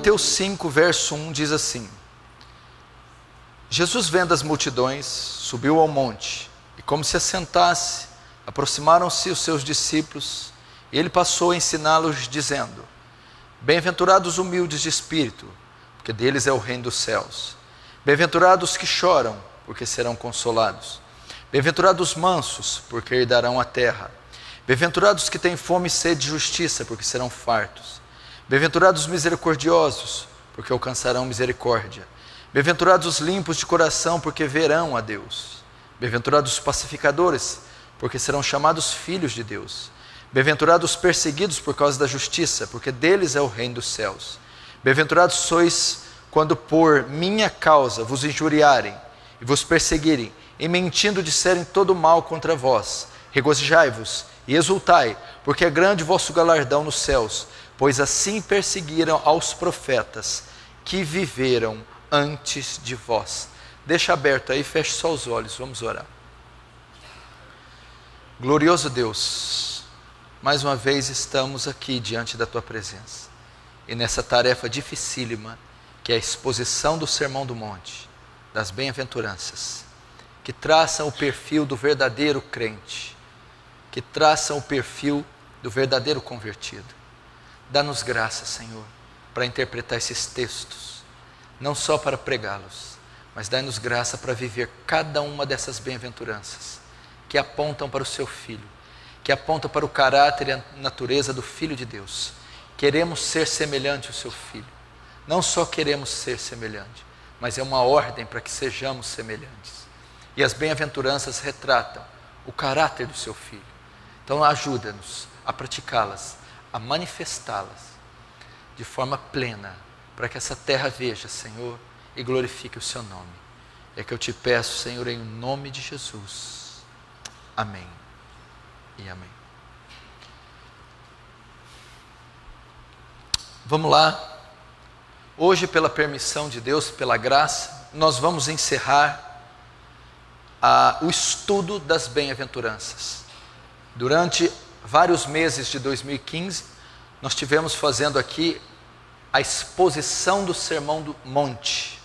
Mateus 5, verso 1 diz assim: Jesus, vendo as multidões, subiu ao monte, e como se assentasse, aproximaram-se os seus discípulos, e ele passou a ensiná-los, dizendo: Bem-aventurados os humildes de espírito, porque deles é o reino dos céus. Bem-aventurados os que choram, porque serão consolados. Bem-aventurados os mansos, porque herdarão a terra. Bem-aventurados os que têm fome e sede de justiça, porque serão fartos. Bem-aventurados os misericordiosos, porque alcançarão misericórdia. Bem-aventurados os limpos de coração, porque verão a Deus. Bem-aventurados os pacificadores, porque serão chamados filhos de Deus. Bem-aventurados os perseguidos por causa da justiça, porque deles é o reino dos céus. Bem-aventurados sois quando por minha causa vos injuriarem e vos perseguirem, e mentindo disserem todo mal contra vós. Regozijai-vos e exultai, porque é grande o vosso galardão nos céus, pois assim perseguiram aos profetas que viveram antes de vós. Deixa aberto aí, feche só os olhos, vamos orar. Glorioso Deus, mais uma vez estamos aqui diante da Tua presença, e nessa tarefa dificílima, que é a exposição do Sermão do Monte, das bem-aventuranças, que traçam o perfil do verdadeiro crente, que traçam o perfil do verdadeiro convertido. Dá-nos graça, Senhor, para interpretar esses textos, não só para pregá-los, mas dá-nos graça para viver cada uma dessas bem-aventuranças, que apontam para o Seu Filho, que apontam para o caráter e a natureza do Filho de Deus. Queremos ser semelhante ao Seu Filho. Não só queremos ser semelhante, mas é uma ordem para que sejamos semelhantes. E as bem-aventuranças retratam o caráter do Seu Filho. Então ajuda-nos a praticá-las, a manifestá-las de forma plena, para que essa terra veja, Senhor, e glorifique o Seu nome. É que eu te peço, Senhor, em nome de Jesus. Amém e amém. Vamos lá. Hoje, pela permissão de Deus, pela graça, nós vamos encerrar o estudo das bem-aventuranças. Durante vários meses de 2015, nós tivemos fazendo aqui a exposição do Sermão do Monte,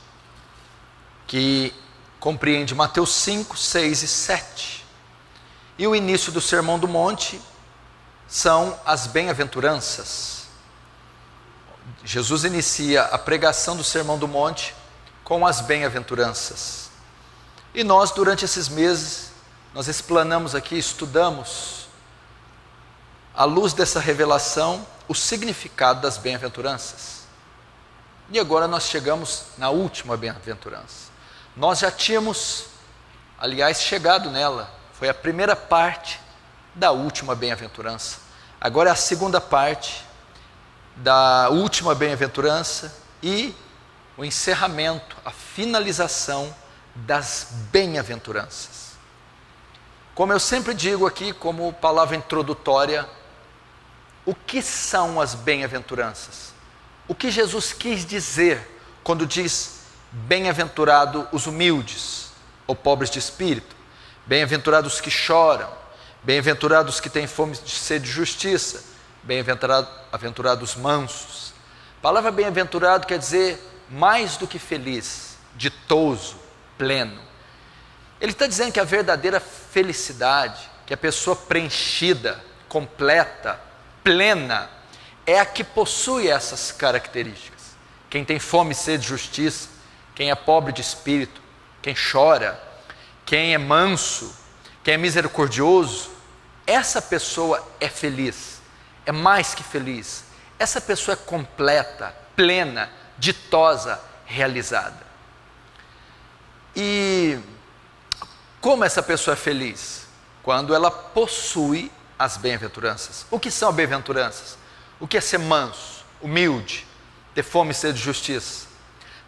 que compreende Mateus 5, 6 e 7. E o início do Sermão do Monte são as bem-aventuranças. Jesus inicia a pregação do Sermão do Monte com as bem-aventuranças. E nós, durante esses meses, nós explanamos aqui, estudamos, à luz dessa revelação, o significado das bem-aventuranças. E agora nós chegamos na última bem-aventurança. Nós já tínhamos, aliás, chegado nela. Foi a primeira parte da última bem-aventurança. Agora é a segunda parte da última bem-aventurança e o encerramento, a finalização das bem-aventuranças. Como eu sempre digo aqui, como palavra introdutória, o que são as bem-aventuranças? O que Jesus quis dizer quando diz bem-aventurado os humildes, ou pobres de espírito, bem-aventurados os que choram, bem-aventurados os que têm fome de sede de justiça, bem-aventurados os mansos. A palavra bem-aventurado quer dizer mais do que feliz, ditoso, pleno. Ele está dizendo que a verdadeira felicidade, que a pessoa preenchida, completa, plena, é a que possui essas características. Quem tem fome e sede de justiça, quem é pobre de espírito, quem chora, quem é manso, quem é misericordioso, essa pessoa é feliz. É mais que feliz. Essa pessoa é completa, plena, ditosa, realizada. E como essa pessoa é feliz? Quando ela possui as bem-aventuranças. O que são as bem-aventuranças? O que é ser manso, humilde, ter fome e sede de justiça?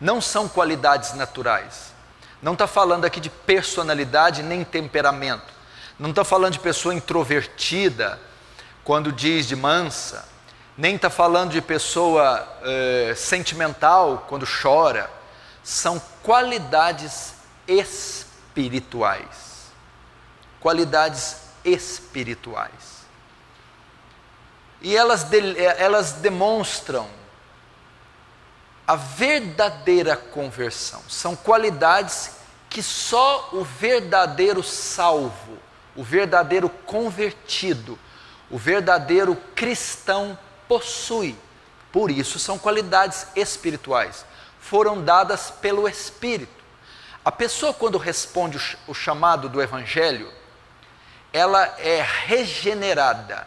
Não são qualidades naturais. Não está falando aqui de personalidade nem temperamento. Não está falando de pessoa introvertida, quando diz de mansa, nem está falando de pessoa sentimental, quando chora. São qualidades espirituais. Qualidades espirituais. E elas demonstram a verdadeira conversão. São qualidades que só o verdadeiro salvo, o verdadeiro convertido, o verdadeiro cristão possui. Por isso são qualidades espirituais. Foram dadas pelo Espírito. A pessoa, quando responde o chamado do Evangelho, ela é regenerada.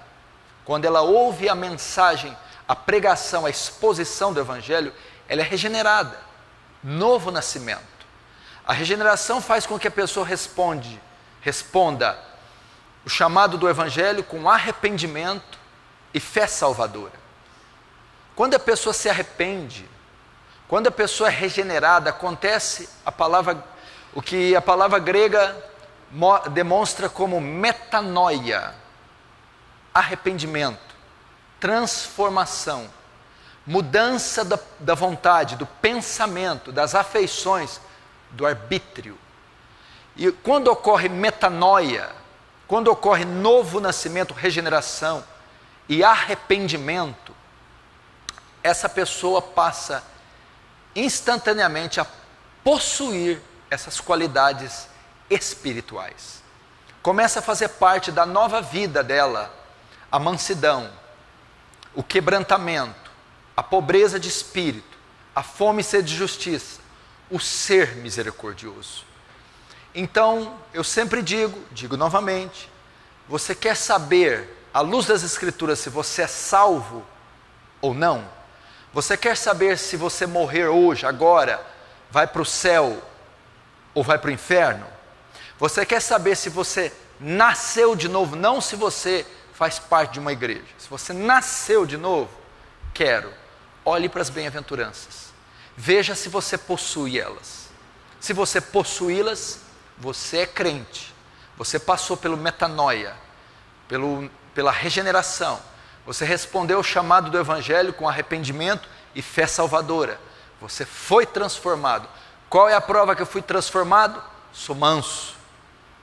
Quando ela ouve a mensagem, a pregação, a exposição do Evangelho, ela é regenerada. Novo nascimento. A regeneração faz com que a pessoa responda o chamado do Evangelho com arrependimento e fé salvadora. Quando a pessoa se arrepende, quando a pessoa é regenerada, acontece o que a palavra grega demonstra como metanoia, arrependimento, transformação, mudança da vontade, do pensamento, das afeições, do arbítrio. E quando ocorre metanoia, quando ocorre novo nascimento, regeneração e arrependimento, essa pessoa passa instantaneamente a possuir essas qualidades espirituais. Começa a fazer parte da nova vida dela, a mansidão, o quebrantamento, a pobreza de espírito, a fome e sede de justiça, o ser misericordioso. Então, eu sempre digo novamente, você quer saber, à luz das Escrituras, se você é salvo ou não? Você quer saber se você morrer hoje, agora, vai para o céu ou vai para o inferno? Você quer saber se você nasceu de novo, não se você faz parte de uma igreja. Se você nasceu de novo, olhe para as bem-aventuranças. Veja se você possui elas. Se você possuí-las, você é crente. Você passou pelo metanoia, pela regeneração. Você respondeu ao chamado do Evangelho com arrependimento e fé salvadora. Você foi transformado. Qual é a prova que eu fui transformado? Sou manso,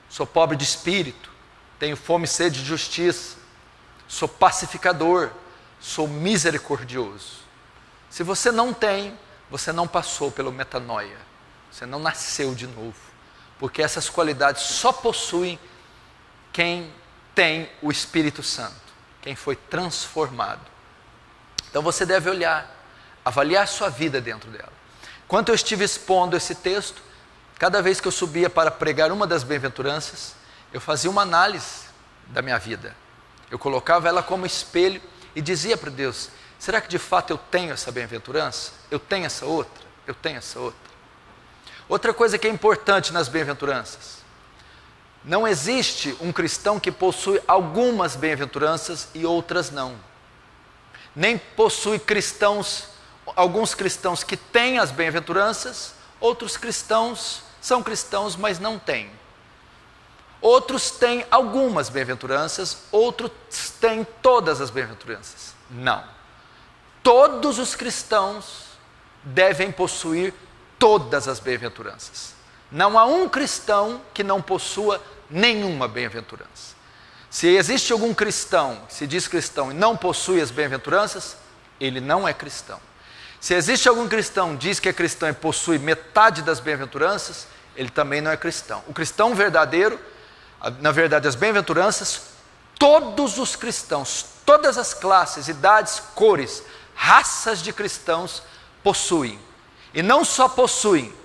sou pobre de espírito, tenho fome e sede de justiça, sou pacificador, sou misericordioso. Se você não tem, você não passou pelo metanoia, você não nasceu de novo, porque essas qualidades só possuem quem tem o Espírito Santo, quem foi transformado. Então você deve avaliar sua vida dentro dela. Enquanto eu estive expondo esse texto, cada vez que eu subia para pregar uma das bem-aventuranças, eu fazia uma análise da minha vida. Eu colocava ela como espelho e dizia para Deus: será que de fato eu tenho essa bem-aventurança? Eu tenho essa outra? Eu tenho essa outra? Outra coisa que é importante nas bem-aventuranças: não existe um cristão que possui algumas bem-aventuranças e outras não. Nem possui alguns cristãos que têm as bem-aventuranças, outros cristãos são cristãos, mas não têm. Outros têm algumas bem-aventuranças, outros têm todas as bem-aventuranças. Não. Todos os cristãos devem possuir todas as bem-aventuranças. Não há um cristão que não possua nenhuma bem-aventurança. Se existe algum cristão, se diz cristão e não possui as bem-aventuranças, ele não é cristão. Se existe algum cristão que diz que é cristão e possui metade das bem-aventuranças, ele também não é cristão. O cristão verdadeiro, na verdade, as bem-aventuranças, todos os cristãos, todas as classes, idades, cores, raças de cristãos possuem. E não só possuem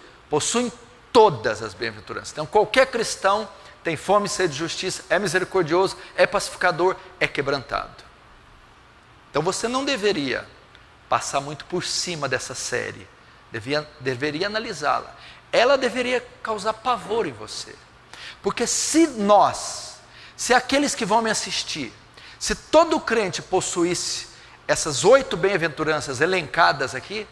todas as bem-aventuranças. Então qualquer cristão tem fome e sede de justiça, é misericordioso, é pacificador, é quebrantado. Então você não deveria passar muito por cima dessa série, deveria analisá-la. Ela deveria causar pavor em você. Porque se aqueles que vão me assistir, se todo crente possuísse essas 8 bem-aventuranças elencadas aqui,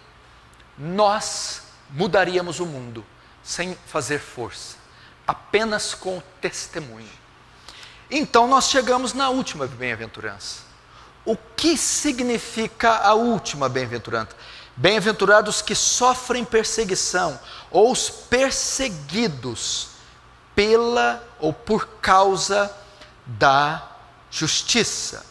nós mudaríamos o mundo sem fazer força, apenas com o testemunho. Então nós chegamos na última bem-aventurança. O que significa a última bem-aventurança? Bem-aventurados que sofrem perseguição, ou os perseguidos pela ou por causa da justiça.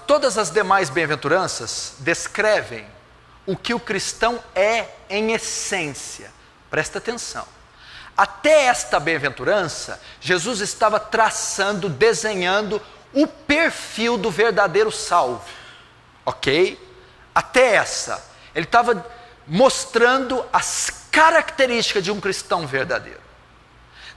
Todas as demais bem-aventuranças descrevem o que o cristão é em essência. Presta atenção. Até esta bem-aventurança, Jesus estava traçando, desenhando o perfil do verdadeiro salvo. Ok? Até essa. Ele estava mostrando as características de um cristão verdadeiro.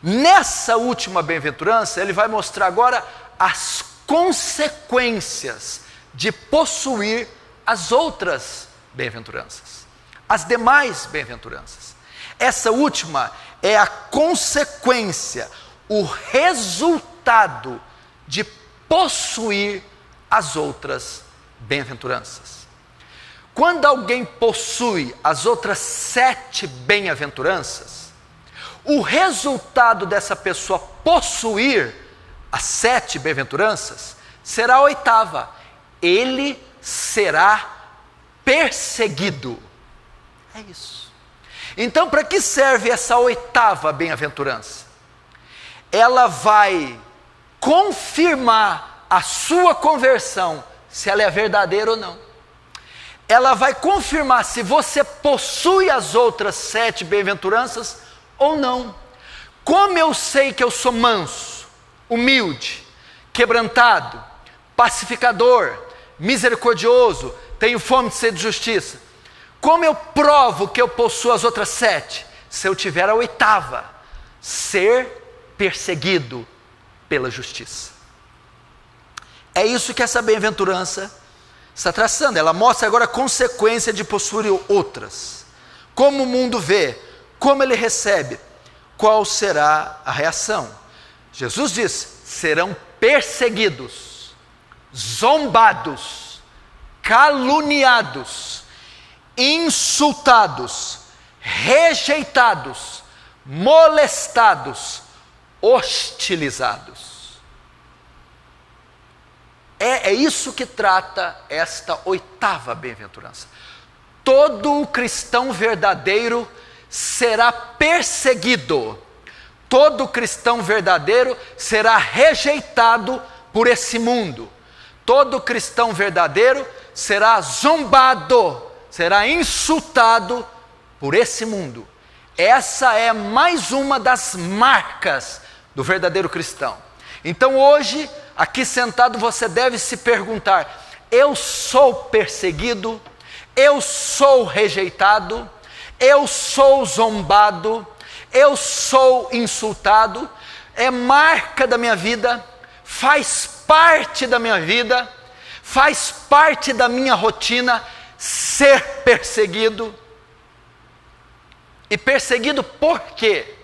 Nessa última bem-aventurança, ele vai mostrar agora as consequências de possuir as outras bem-aventuranças, as demais bem-aventuranças. Essa última é a consequência, o resultado de possuir as outras bem-aventuranças. Quando alguém possui as outras 7 bem-aventuranças, o resultado dessa pessoa possuir as 7 bem-aventuranças será a 8ª. Ele será perseguido. É isso. Então, para que serve essa 8ª bem-aventurança? Ela vai confirmar a sua conversão, se ela é verdadeira ou não. Ela vai confirmar se você possui as outras 7 bem-aventuranças ou não. Como eu sei que eu sou manso, humilde, quebrantado, pacificador, misericordioso, tenho fome de sede de justiça? Como eu provo que eu possuo as outras 7? Se eu tiver a 8ª, ser perseguido pela justiça. É isso que essa bem-aventurança está traçando. Ela mostra agora a consequência de possuir outras. Como o mundo vê, como ele recebe, qual será a reação? Jesus diz: serão perseguidos, zombados, caluniados, insultados, rejeitados, molestados, hostilizados. É isso que trata esta 8ª bem-aventurança. Todo o cristão verdadeiro será perseguido. Todo cristão verdadeiro será rejeitado por esse mundo. Todo cristão verdadeiro será zombado, será insultado por esse mundo. Essa é mais uma das marcas do verdadeiro cristão. Então hoje, aqui sentado, você deve se perguntar: eu sou perseguido? Eu sou rejeitado? Eu sou zombado? Eu sou insultado? É marca da minha vida? Faz parte da minha vida? Faz parte da minha rotina ser perseguido? E perseguido por quê?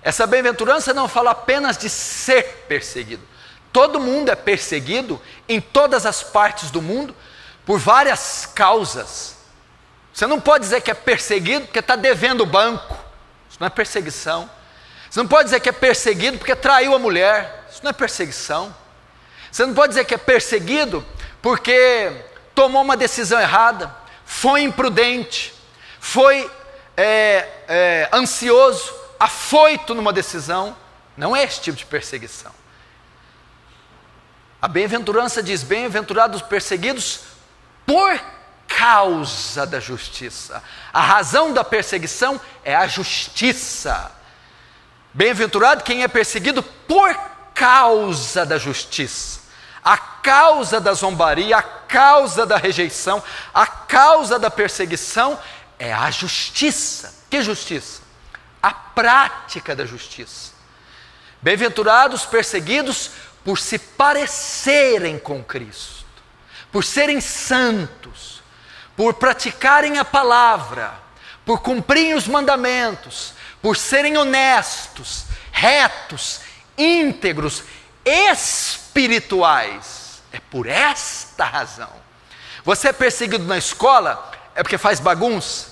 Essa bem-aventurança não fala apenas de ser perseguido. Todo mundo é perseguido em todas as partes do mundo por várias causas. Você não pode dizer que é perseguido porque está devendo o banco. Isso não é perseguição. Você não pode dizer que é perseguido porque traiu a mulher. Isso não é perseguição. Você não pode dizer que é perseguido porque tomou uma decisão errada, foi imprudente, foi ansioso, afoito numa decisão. Não é esse tipo de perseguição. A bem-aventurança diz: bem-aventurados os perseguidos por causa da justiça. A razão da perseguição é a justiça. Bem-aventurado quem é perseguido por causa da justiça. A causa da zombaria, a causa da rejeição, a causa da perseguição é a justiça. Que justiça? A prática da justiça. Bem-aventurados perseguidos por se parecerem com Cristo, por serem santos, por praticarem a palavra, por cumprirem os mandamentos, por serem honestos, retos, íntegros, espirituais. É por esta razão. Você é perseguido na escola é porque faz bagunça,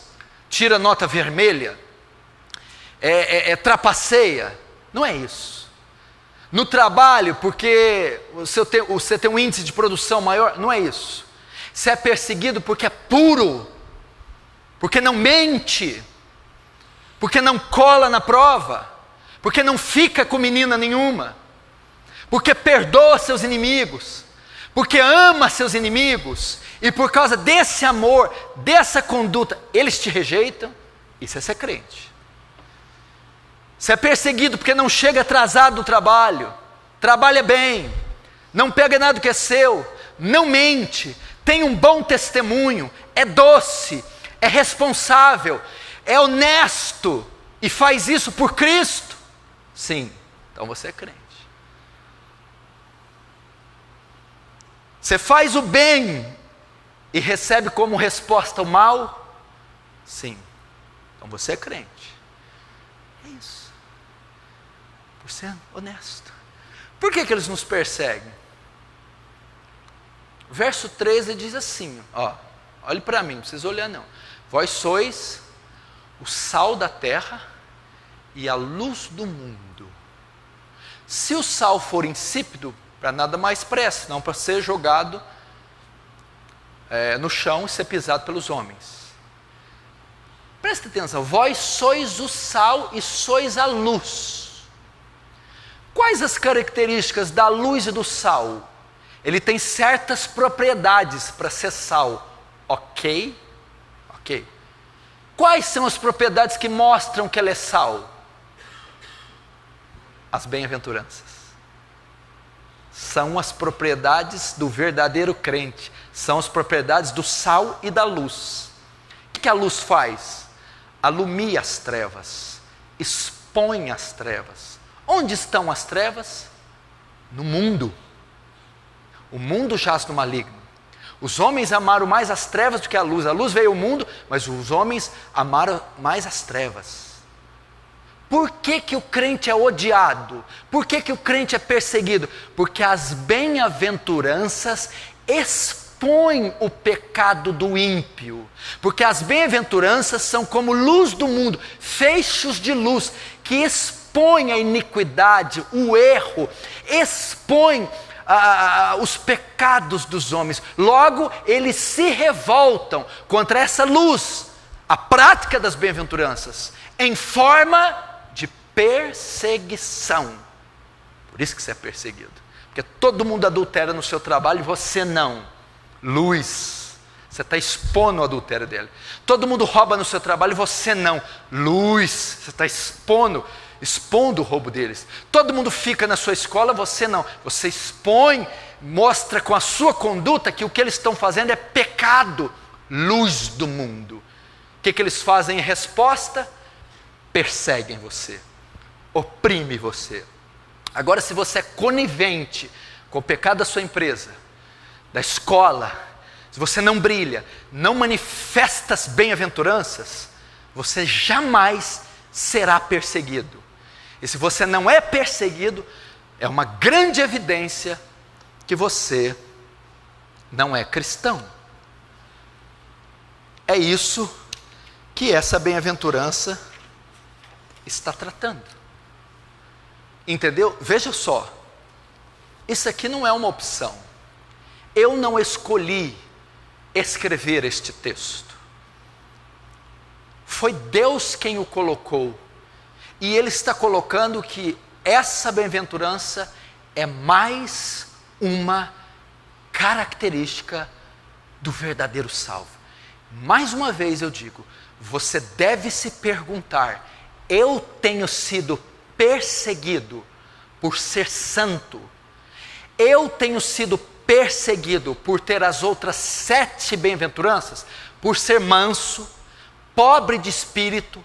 tira nota vermelha, trapaceia. Não é isso. No trabalho, porque você tem um índice de produção maior. Não é isso. Você é perseguido porque é puro, porque não mente, porque não cola na prova, porque não fica com menina nenhuma, porque perdoa seus inimigos. porque ama seus inimigos, e por causa desse amor, dessa conduta, eles te rejeitam, isso é ser crente. Você é perseguido porque não chega atrasado do trabalho, trabalha bem, não pega nada que é seu, não mente, tem um bom testemunho, é doce, é responsável, é honesto, e faz isso por Cristo. Sim, então você é crente. Você faz o bem e recebe como resposta o mal? Sim, então você é crente. É isso. Por ser honesto. Por que eles nos perseguem? Verso 13 diz assim, ó, olhe para mim, não precisa olhar não. Vós sois o sal da terra e a luz do mundo. Se o sal for insípido, para nada mais presta, não para ser jogado no chão e ser pisado pelos homens. Presta atenção, vós sois o sal e sois a luz. Quais as características da luz e do sal? Ele tem certas propriedades para ser sal, ok? Ok. Quais são as propriedades que mostram que ele é sal? As bem-aventuranças. São as propriedades do verdadeiro crente, são as propriedades do sal e da luz. O que a luz faz? Alumia as trevas, expõe as trevas. Onde estão as trevas? No mundo. O mundo jaz no maligno. Os homens amaram mais as trevas do que a luz veio ao mundo, mas os homens amaram mais as trevas. Por que o crente é odiado? Por que o crente é perseguido? Porque as bem-aventuranças expõem o pecado do ímpio. Porque as bem-aventuranças são como luz do mundo, feixes de luz, que expõem a iniquidade, o erro, expõem os pecados dos homens. Logo, eles se revoltam contra essa luz, a prática das bem-aventuranças, em forma de perseguição. Por isso que você é perseguido, porque todo mundo adultera no seu trabalho e você não. Luz, você está expondo o adultério dele. Todo mundo rouba no seu trabalho e você não. Luz, você está expondo o roubo deles. Todo mundo fica na sua escola, você não. Você expõe, mostra com a sua conduta que o que eles estão fazendo é pecado. Luz do mundo. O que eles fazem em resposta? Perseguem você, oprime você. Agora, se você é conivente com o pecado da sua empresa, da escola, se você não brilha, não manifesta as bem-aventuranças, você jamais será perseguido. E se você não é perseguido, é uma grande evidência que você não é cristão. É isso que essa bem-aventurança está tratando. Entendeu? Veja só, isso aqui não é uma opção. Eu não escolhi escrever este texto. Foi Deus quem o colocou. E Ele está colocando que essa bem-aventurança é mais uma característica do verdadeiro salvo. Mais uma vez eu digo, você deve se perguntar: eu tenho sido perseguido por ser santo? Eu tenho sido perseguido por ter as outras 7 bem-aventuranças? Por ser manso, pobre de espírito,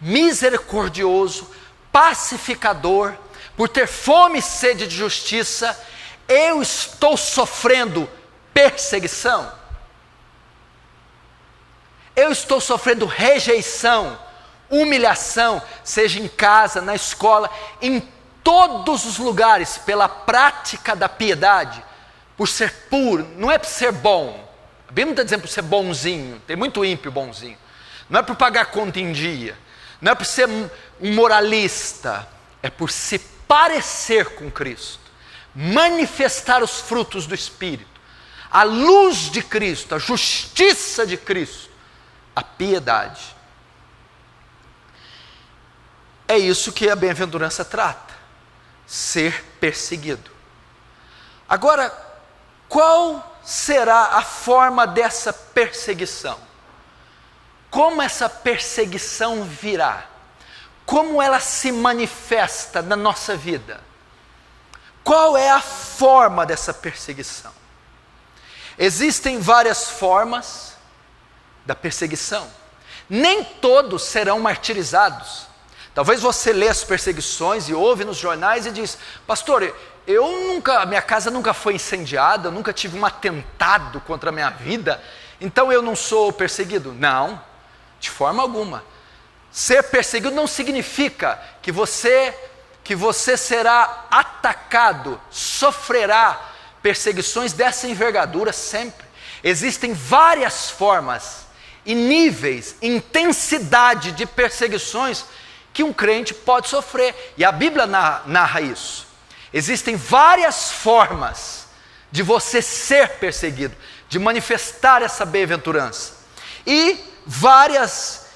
misericordioso, pacificador, por ter fome e sede de justiça, eu estou sofrendo perseguição? Eu estou sofrendo rejeição, humilhação, seja em casa, na escola, em todos os lugares, pela prática da piedade, por ser puro, não é por ser bom. A Bíblia não está dizendo por ser bonzinho, tem muito ímpio bonzinho. Não é por pagar conta em dia, não é por ser um moralista, é por se parecer com Cristo, manifestar os frutos do Espírito, a luz de Cristo, a justiça de Cristo, a piedade. É isso que a bem-aventurança trata, ser perseguido. Agora, qual será a forma dessa perseguição? Como essa perseguição virá? Como ela se manifesta na nossa vida? Qual é a forma dessa perseguição? Existem várias formas da perseguição. Nem todos serão martirizados. Talvez você lê as perseguições e ouve nos jornais e diz: pastor, minha casa nunca foi incendiada, eu nunca tive um atentado contra a minha vida, então eu não sou perseguido. Não, de forma alguma. Ser perseguido não significa que você será atacado, sofrerá perseguições dessa envergadura sempre. Existem várias formas e níveis, intensidade de perseguições que um crente pode sofrer, e a Bíblia narra isso. Existem várias formas de você ser perseguido, de manifestar essa bem-aventurança, e várias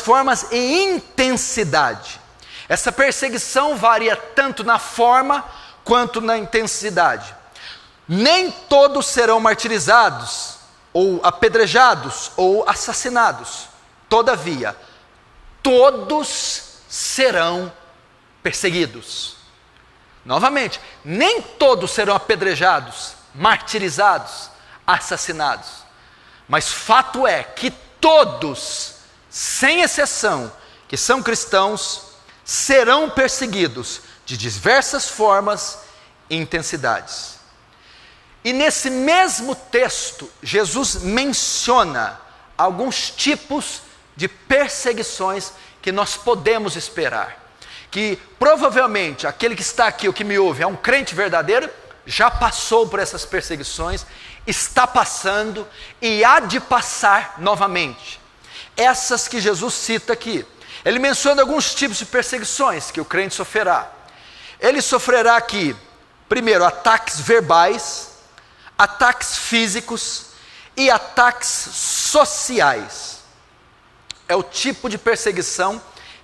formas e intensidade. Essa perseguição varia tanto na forma quanto na intensidade. Nem todos serão martirizados, ou apedrejados, ou assassinados. Todavia, todos serão perseguidos. Novamente, nem todos serão apedrejados, martirizados, assassinados. Mas fato é que todos, sem exceção, que são cristãos, serão perseguidos de diversas formas e intensidades. E nesse mesmo texto, Jesus menciona alguns tipos de perseguições que nós podemos esperar. Que provavelmente aquele que está aqui, ou que me ouve, é um crente verdadeiro, já passou por essas perseguições, está passando e há de passar novamente. Essas que Jesus cita aqui. Ele menciona alguns tipos de perseguições que o crente sofrerá. Ele sofrerá aqui, primeiro, ataques verbais, ataques físicos e ataques sociais. É o tipo de perseguição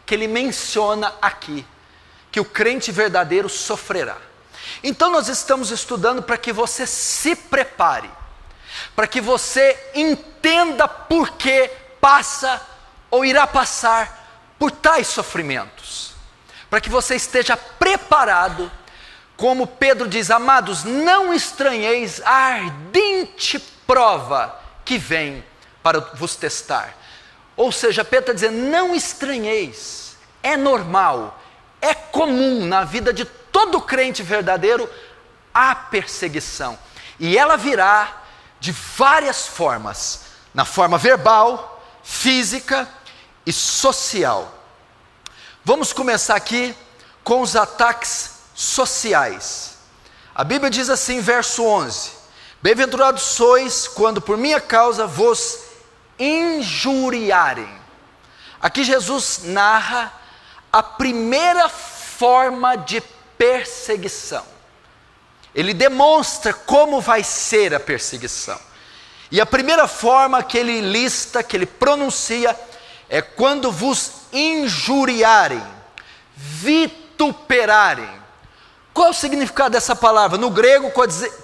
que ele menciona aqui, que o crente verdadeiro sofrerá. Então nós estamos estudando para que você se prepare, para que você entenda por que passa ou irá passar por tais sofrimentos, para que você esteja preparado, como Pedro diz: amados, não estranheis a ardente prova que vem para vos testar. Ou seja, Pedro está dizendo: não estranheis, é normal, é comum na vida de todo crente verdadeiro a perseguição, e ela virá de várias formas, na forma verbal, física e social. Vamos começar aqui com os ataques sociais. A Bíblia diz assim, verso 11: bem-aventurados sois quando por minha causa vos injuriarem. Aqui Jesus narra a primeira forma de perseguição. Ele demonstra como vai ser a perseguição. E a primeira forma que ele lista, que ele pronuncia, é quando vos injuriarem, vituperarem. Qual o significado dessa palavra? No grego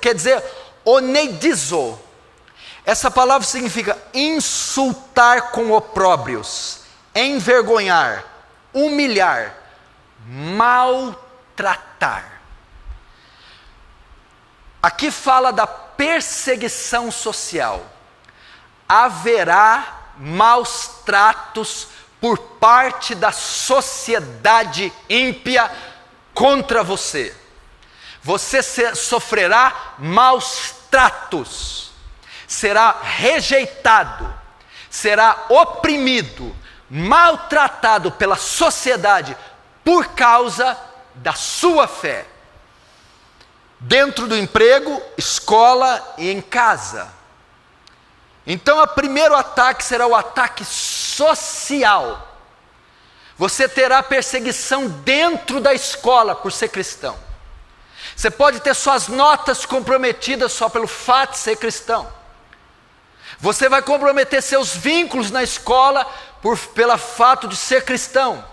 quer dizer oneidizo. Essa palavra significa insultar com opróbrios, envergonhar, humilhar, maltratar. Aqui fala da perseguição social. Haverá maus tratos por parte da sociedade ímpia contra você. Você sofrerá maus tratos, será rejeitado, será oprimido, maltratado pela sociedade por causa da sua fé. Dentro do emprego, escola e em casa. Então, o primeiro ataque será o ataque social. Você terá perseguição dentro da escola por ser cristão. Você pode ter suas notas comprometidas só pelo fato de ser cristão. Você vai comprometer seus vínculos na escola pelo fato de ser cristão.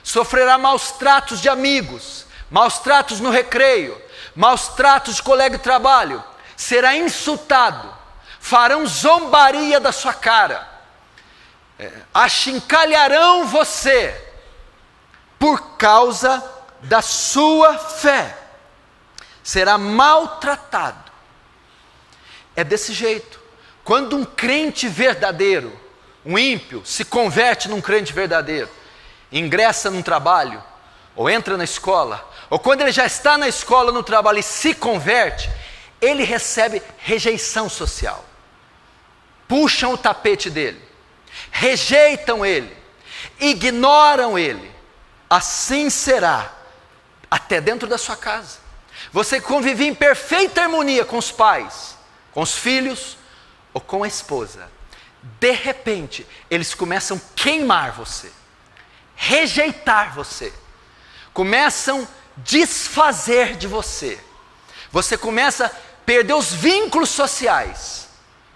Sofrerá maus tratos de amigos, maus tratos no recreio, maus tratos de colega de trabalho. será insultado, farão zombaria da sua cara, achincalharão você por causa da sua fé, será maltratado. É desse jeito. Quando um crente verdadeiro, um ímpio, se converte num crente verdadeiro, ingressa num trabalho, ou entra na escola, ou quando ele já está na escola, no trabalho e se converte, ele recebe rejeição social. Puxam o tapete dele, rejeitam ele, ignoram ele. Assim será até dentro da sua casa. Você convivia em perfeita harmonia com os pais, com os filhos ou com a esposa. De repente, eles começam a queimar você, rejeitar você, começam a desfazer de você. Você começa a perder os vínculos sociais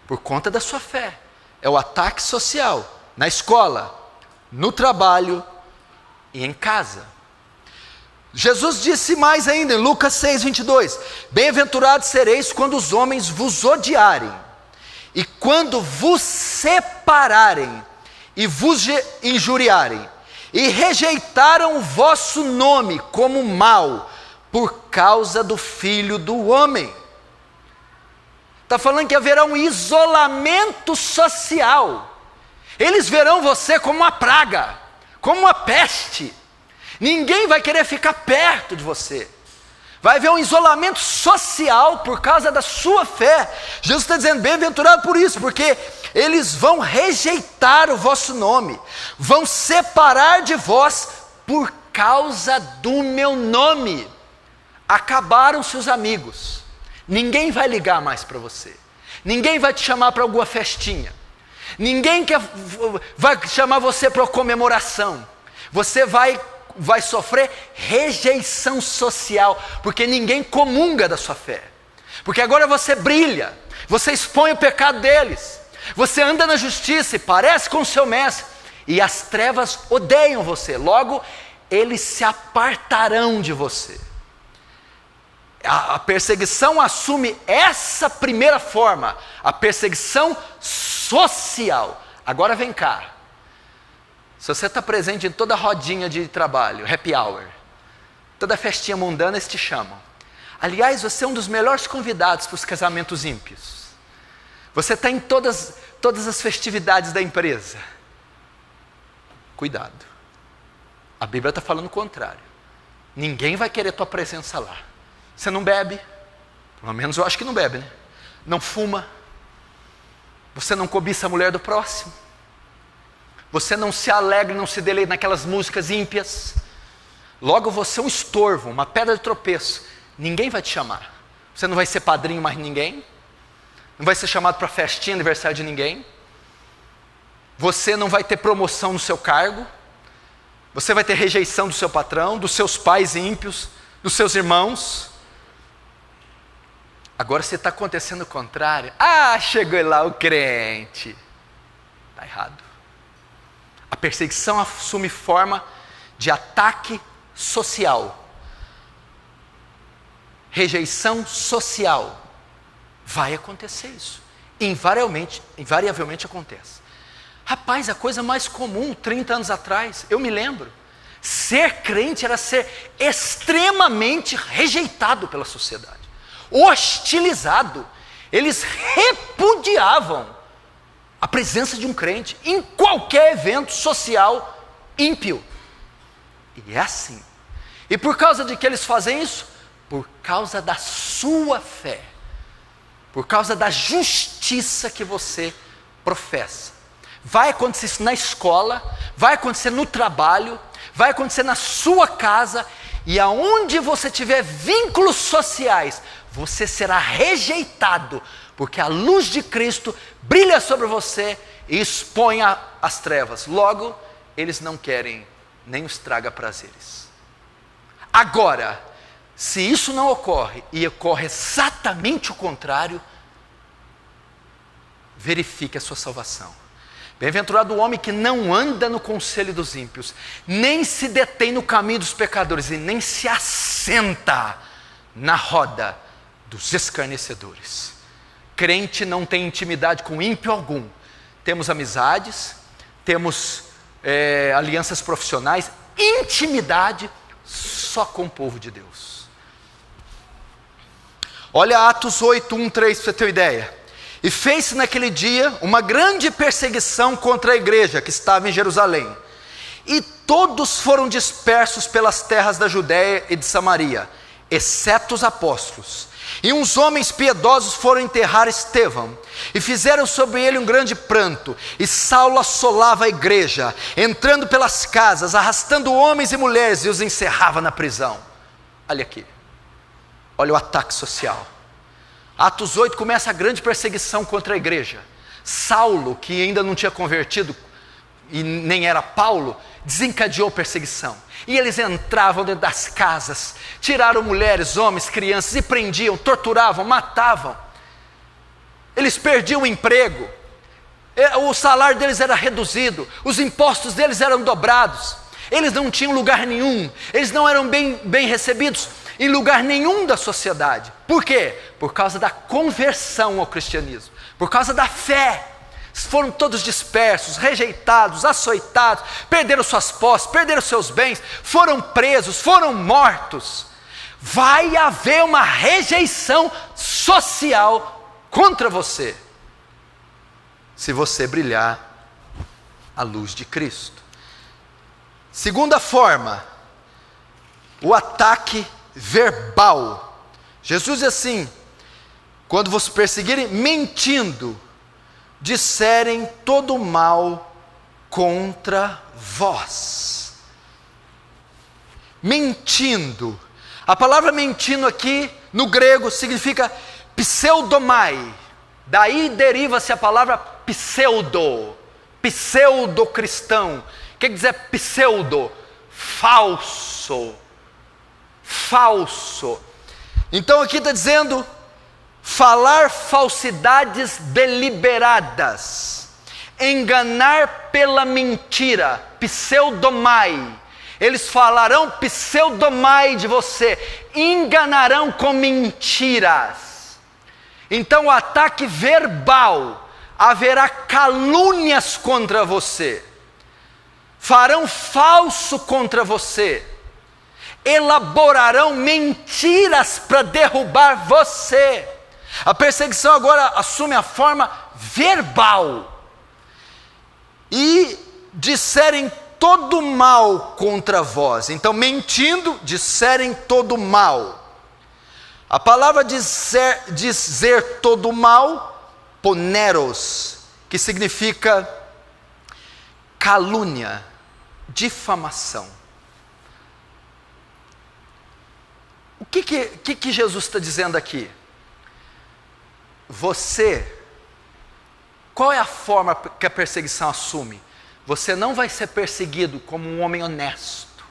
por conta da sua fé. É o ataque social na escola, no trabalho e em casa. Jesus disse mais ainda em Lucas 6:22: bem-aventurados sereis quando os homens vos odiarem e quando vos separarem e vos injuriarem e rejeitaram o vosso nome como mal por causa do Filho do Homem. Está falando que haverá um isolamento social. Eles verão você como uma praga, como uma peste. Ninguém vai querer ficar perto de você. Vai haver um isolamento social por causa da sua fé. Jesus está dizendo, bem-aventurado por isso, porque eles vão rejeitar o vosso nome, vão separar de vós por causa do meu nome. Acabaram seus amigos. Ninguém vai ligar mais para você. Ninguém vai te chamar para alguma festinha. Ninguém vai chamar você para uma comemoração. Você vai sofrer rejeição social, porque ninguém comunga da sua fé. Porque agora você brilha, você expõe o pecado deles, você anda na justiça e parece com o seu mestre, e as trevas odeiam você, logo eles se apartarão de você. A perseguição assume essa primeira forma, a perseguição social. Agora vem cá, se você está presente em toda rodinha de trabalho, happy hour, toda festinha mundana, eles te chamam. Aliás, você é um dos melhores convidados para os casamentos ímpios. Você está em todas as festividades da empresa. Cuidado, a Bíblia está falando o contrário. Ninguém vai querer tua presença lá. Você não bebe, pelo menos eu acho que não bebe, né? Não fuma, você não cobiça a mulher do próximo, você não se alegra, não se deleita naquelas músicas ímpias. Logo você é um estorvo, uma pedra de tropeço. Ninguém vai te chamar. Você não vai ser padrinho mais de ninguém, não vai ser chamado para festinha, aniversário de ninguém. Você não vai ter promoção no seu cargo. Você vai ter rejeição do seu patrão, dos seus pais ímpios, dos seus irmãos. Agora se está acontecendo o contrário, chegou lá o crente. Está errado. A perseguição assume forma de ataque social. Rejeição social. Vai acontecer isso. Invariavelmente acontece. Rapaz, a coisa mais comum, 30 anos atrás, eu me lembro. Ser crente era ser extremamente rejeitado pela sociedade. Hostilizado. Eles repudiavam a presença de um crente em qualquer evento social ímpio. E é assim. E por causa de que eles fazem isso? Por causa da sua fé. Por causa da justiça que você professa. Vai acontecer isso na escola, vai acontecer no trabalho, vai acontecer na sua casa, e aonde você tiver vínculos sociais, você será rejeitado, porque a luz de Cristo brilha sobre você e expõe as trevas. Logo, eles não querem nem os traga prazeres. Agora, se isso não ocorre, e ocorre exatamente o contrário, verifique a sua salvação. Bem-aventurado o homem que não anda no conselho dos ímpios, nem se detém no caminho dos pecadores, e nem se assenta na roda dos escarnecedores. Crente não tem intimidade com ímpio algum. Temos amizades, temos alianças profissionais, intimidade só com o povo de Deus. Olha Atos 8, 1, 3, para você ter uma ideia. E fez-se naquele dia uma grande perseguição contra a igreja que estava em Jerusalém. E todos foram dispersos pelas terras da Judéia e de Samaria, exceto os apóstolos. E uns homens piedosos foram enterrar Estevão, e fizeram sobre ele um grande pranto. E Saulo assolava a igreja, entrando pelas casas, arrastando homens e mulheres, e os encerrava na prisão. Olha aqui, olha o ataque social. Atos 8 começa a grande perseguição contra a igreja. Saulo, que ainda não tinha convertido, e nem era Paulo, desencadeou perseguição. E eles entravam dentro das casas, tiraram mulheres, homens, crianças, e prendiam, torturavam, matavam. Eles perdiam o emprego, o salário deles era reduzido, os impostos deles eram dobrados, eles não tinham lugar nenhum, eles não eram bem recebidos em lugar nenhum da sociedade. Por quê? Por causa da conversão ao cristianismo, por causa da fé. Foram todos dispersos, rejeitados, açoitados, perderam suas posses, perderam seus bens, foram presos, foram mortos. Vai haver uma rejeição social contra você, se você brilhar a luz de Cristo. Segunda forma, o ataque verbal. Jesus diz assim: quando vos perseguirem mentindo, disserem todo mal contra vós. Mentindo. A palavra mentindo aqui no grego significa pseudomai. Daí deriva-se a palavra pseudo, pseudo-cristão. O que quer dizer pseudo? Falso. Falso. Então aqui está dizendo falar falsidades deliberadas, enganar pela mentira, pseudomai. Eles falarão pseudomai de você, enganarão com mentiras. Então o ataque verbal, haverá calúnias contra você, farão falso contra você, elaborarão mentiras para derrubar você. A perseguição agora assume a forma verbal. E disserem todo mal contra vós. Então, mentindo, disserem todo mal. A palavra dizer todo mal, poneros, que significa calúnia, difamação. O que Jesus está dizendo aqui? Qual é a forma que a perseguição assume? Você não vai ser perseguido como um homem honesto.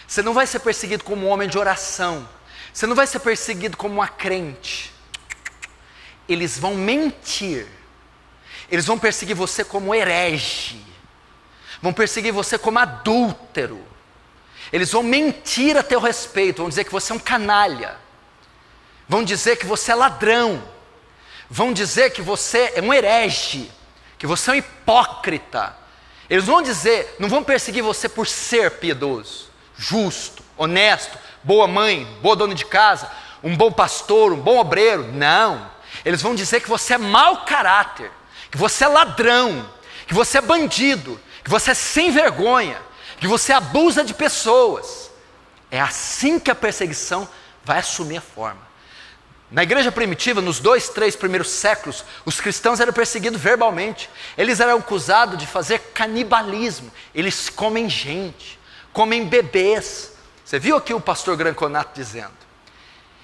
Você não vai ser perseguido como um homem de oração. Você não vai ser perseguido como uma crente. Eles vão mentir. Eles vão perseguir você como herege. Vão perseguir você como adúltero. Eles vão mentir a teu respeito. Vão dizer que você é um canalha. Vão dizer que você é ladrão. Vão dizer que você é um herege, que você é um hipócrita. Eles vão dizer, não vão perseguir você por ser piedoso, justo, honesto, boa mãe, boa dona de casa, um bom pastor, um bom obreiro. Não. Eles vão dizer que você é mau caráter, que você é ladrão, que você é bandido, que você é sem vergonha, que você abusa de pessoas. É assim que a perseguição vai assumir a forma. Na igreja primitiva, nos 2, 3 primeiros séculos, os cristãos eram perseguidos verbalmente. Eles eram acusados de fazer canibalismo. Eles comem gente, comem bebês. Você viu aqui o pastor Granconato dizendo?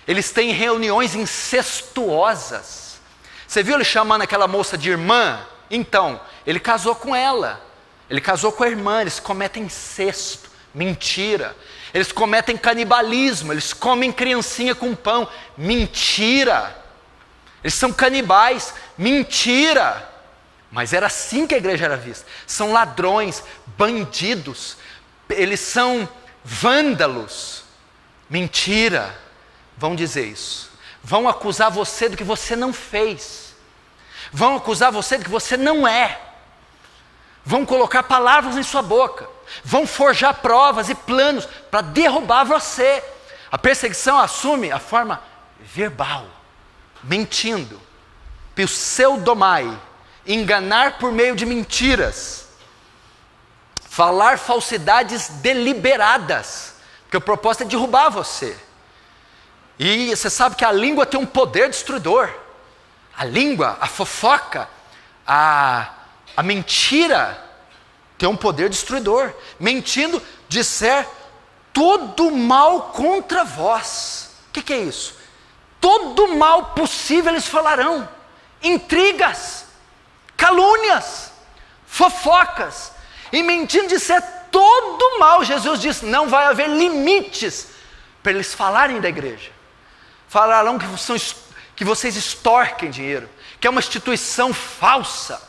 Eles têm reuniões incestuosas. Você viu ele chamando aquela moça de irmã? Então, ele casou com ela. Ele casou com a irmã. Eles cometem incesto, mentira. Eles cometem canibalismo, eles comem criancinha com pão. Mentira. Eles são canibais. Mentira. Mas era assim que a igreja era vista. São ladrões, bandidos. Eles são vândalos. Mentira. Vão dizer isso. vão acusar você do que você não fez, vão acusar você do que você não é, vão colocar palavras em sua boca, vão forjar provas e planos para derrubar você. A perseguição assume a forma verbal, mentindo, pseudomai, enganar por meio de mentiras, falar falsidades deliberadas, porque o propósito é derrubar você. E você sabe que a língua tem um poder destruidor. A língua, a fofoca, a mentira tem um poder destruidor. Mentindo, disser todo mal contra vós. O que é isso? Todo mal possível eles falarão. Intrigas, calúnias, fofocas. E mentindo disser todo mal. Jesus disse, não vai haver limites para eles falarem da igreja. Falarão que vocês extorquem dinheiro, que é uma instituição falsa,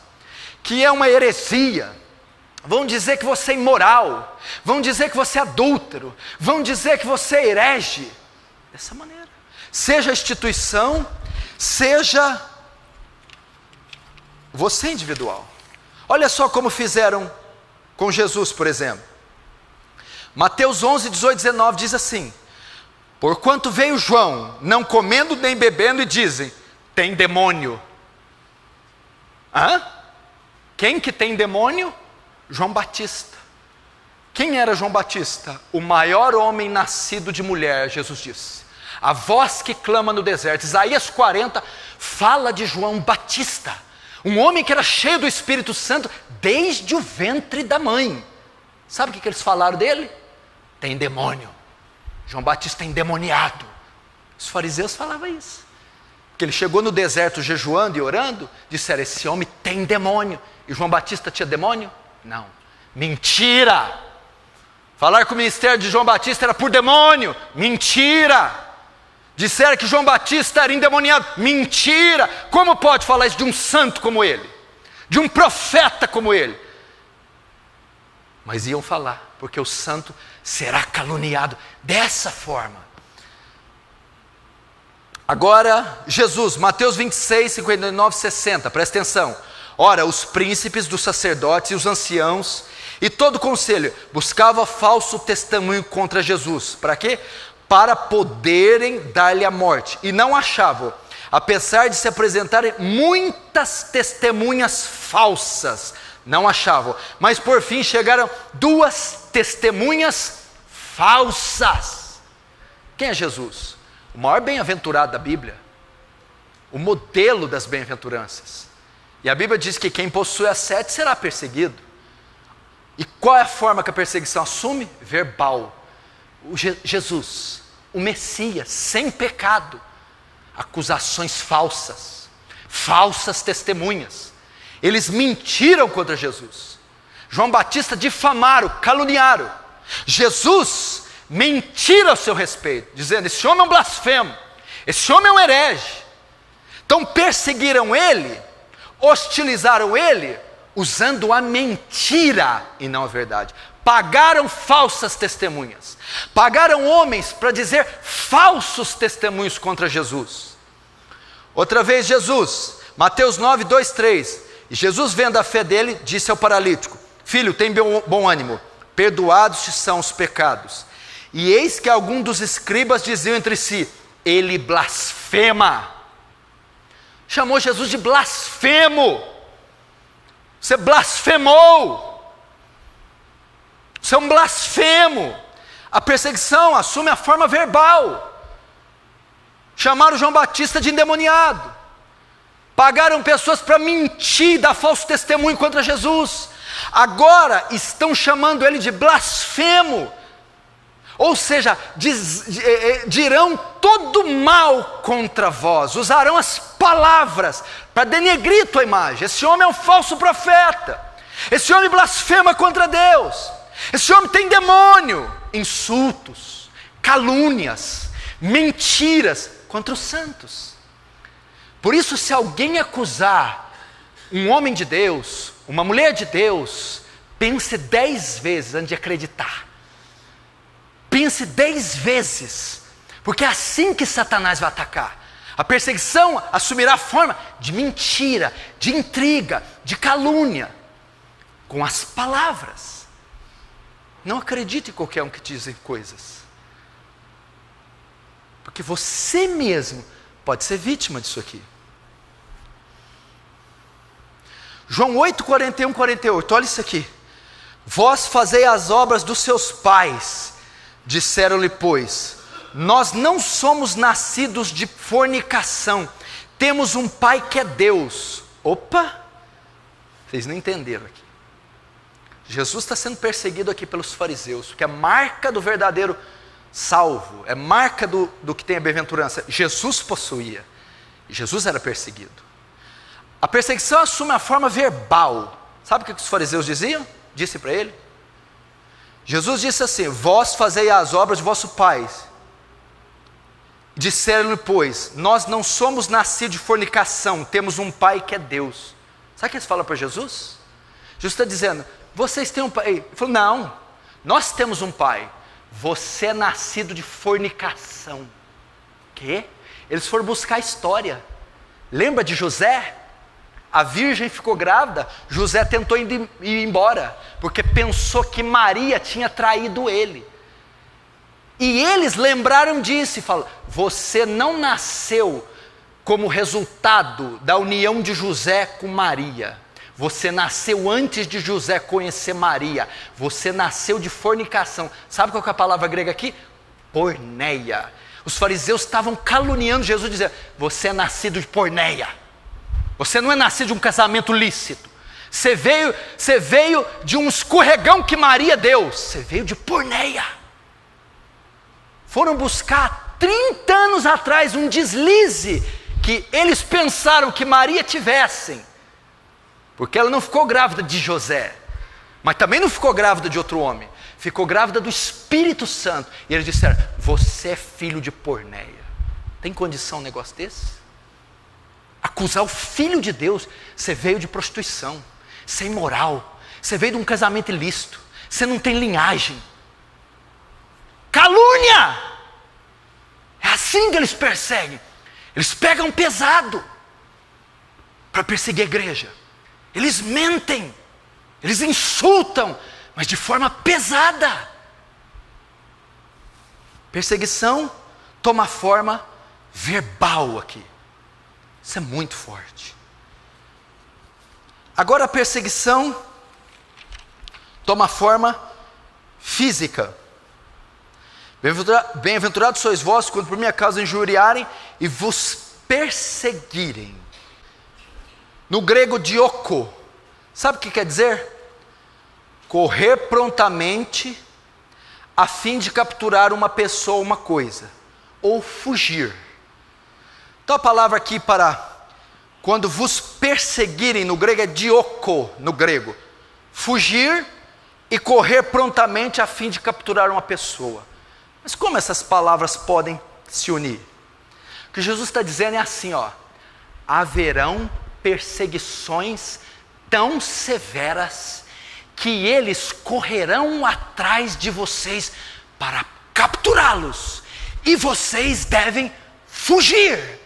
que é uma heresia. Vão dizer que você é imoral, vão dizer que você é adúltero, vão dizer que você é herege. Dessa maneira, seja a instituição, seja você individual. Olha só como fizeram com Jesus, por exemplo. Mateus 11, 18, 19 diz assim: porquanto veio João, não comendo nem bebendo, e dizem, tem demônio. Quem que tem demônio? João Batista. Quem era João Batista? O maior homem nascido de mulher, Jesus disse. A voz que clama no deserto. Isaías 40 fala de João Batista, um homem que era cheio do Espírito Santo desde o ventre da mãe. Sabe o que eles falaram dele? Tem demônio. João Batista é endemoniado. Os fariseus falavam isso, porque ele chegou no deserto jejuando e orando. Disseram, esse homem tem demônio. E João Batista tinha demônio? Não, mentira. Falar que o ministério de João Batista era por demônio, mentira. Disseram que João Batista era endemoniado, mentira. Como pode falar isso de um santo como ele, de um profeta como ele? Mas iam falar, porque o santo será caluniado dessa forma. Agora, Jesus, Mateus 26, 59, 60, presta atenção. Ora, os príncipes dos sacerdotes e os anciãos e todo o conselho buscavam falso testemunho contra Jesus. Para quê? Para poderem dar-lhe a morte. E não achavam, apesar de se apresentarem muitas testemunhas falsas. Não achavam, mas por fim chegaram 2 testemunhas falsas. Quem é Jesus? O maior bem-aventurado da Bíblia, o modelo das bem-aventuranças. E a Bíblia diz que quem possui as 7 será perseguido. E qual é a forma que a perseguição assume? Verbal. Jesus, o Messias, sem pecado. Acusações falsas, falsas testemunhas. Eles mentiram contra Jesus. João Batista difamaram, caluniaram. Jesus mentira ao seu respeito, dizendo, esse homem é um blasfemo, esse homem é um herege. Então perseguiram ele, hostilizaram ele, usando a mentira e não a verdade. Pagaram falsas testemunhas, pagaram homens para dizer falsos testemunhos contra Jesus. Outra vez Jesus, Mateus 9, 2, 3. E Jesus, vendo a fé dele, disse ao paralítico, filho, tem bom ânimo, perdoados te são os pecados. E eis que algum dos escribas diziam entre si, ele blasfema. Chamou Jesus de blasfemo. Você blasfemou. Você é um blasfemo. A perseguição assume a forma verbal. Chamaram João Batista de endemoniado. Pagaram pessoas para mentir, dar falso testemunho contra Jesus. Agora estão chamando ele de blasfemo. Ou seja, dirão todo mal contra vós, usarão as palavras para denegrir tua imagem. Esse homem é um falso profeta, esse homem blasfema contra Deus, esse homem tem demônio. Insultos, calúnias, mentiras contra os santos. Por isso, se alguém acusar um homem de Deus, uma mulher de Deus, pense 10 vezes antes de acreditar. Pense 10 vezes, porque é assim que Satanás vai atacar. A perseguição assumirá a forma de mentira, de intriga, de calúnia, com as palavras. Não acredite em qualquer um que te diz coisas, porque você mesmo pode ser vítima disso aqui. João 8, 41, 48, olha isso aqui. Vós fazei as obras dos seus pais, disseram-lhe, pois, nós não somos nascidos de fornicação, temos um pai que é Deus. Opa, vocês não entenderam aqui. Jesus está sendo perseguido aqui pelos fariseus, porque é marca do verdadeiro salvo, é marca do que tem a bem-aventurança. Jesus possuía, e Jesus era perseguido. A perseguição assume a forma verbal. Sabe o que os fariseus diziam? Disse para ele. Jesus disse assim: vós fazei as obras de vosso pai. Disseram-lhe, pois, nós não somos nascidos de fornicação, temos um pai que é Deus. Sabe o que eles falam para Jesus? Jesus está dizendo, vocês têm um pai. Ele falou, não, nós temos um pai. Você é nascido de fornicação. Quê? Eles foram buscar a história. Lembra de José? A virgem ficou grávida, José tentou ir embora, porque pensou que Maria tinha traído ele. E eles lembraram disso e falaram, você não nasceu como resultado da união de José com Maria. Você nasceu antes de José conhecer Maria. Você nasceu de fornicação. Sabe qual é a palavra grega aqui? Porneia. Os fariseus estavam caluniando Jesus, dizendo, você é nascido de porneia. Você não é nascido de um casamento lícito. Você veio de um escorregão que Maria deu. Você veio de porneia. Foram buscar 30 anos atrás um deslize que eles pensaram que Maria tivessem. Porque ela não ficou grávida de José, mas também não ficou grávida de outro homem. Ficou grávida do Espírito Santo. E eles disseram, você é filho de porneia. Tem condição um negócio desse? Acusar o Filho de Deus, você veio de prostituição, você é imoral, você veio de um casamento ilícito, você não tem linhagem. Calúnia! É assim que eles perseguem. Eles pegam pesado para perseguir a igreja. Eles mentem, eles insultam, mas de forma pesada. Perseguição toma forma verbal aqui. Isso é muito forte. Agora a perseguição toma forma física. Bem-aventurados sois vós, quando por minha causa injuriarem e vos perseguirem. No grego, dioko, sabe o que quer dizer? Correr prontamente a fim de capturar uma pessoa ou uma coisa, ou fugir. Então a palavra aqui para quando vos perseguirem, no grego é dioko, no grego. Fugir e correr prontamente a fim de capturar uma pessoa. Mas como essas palavras podem se unir? O que Jesus está dizendo é assim, ó. Haverão perseguições tão severas que eles correrão atrás de vocês para capturá-los. E vocês devem fugir.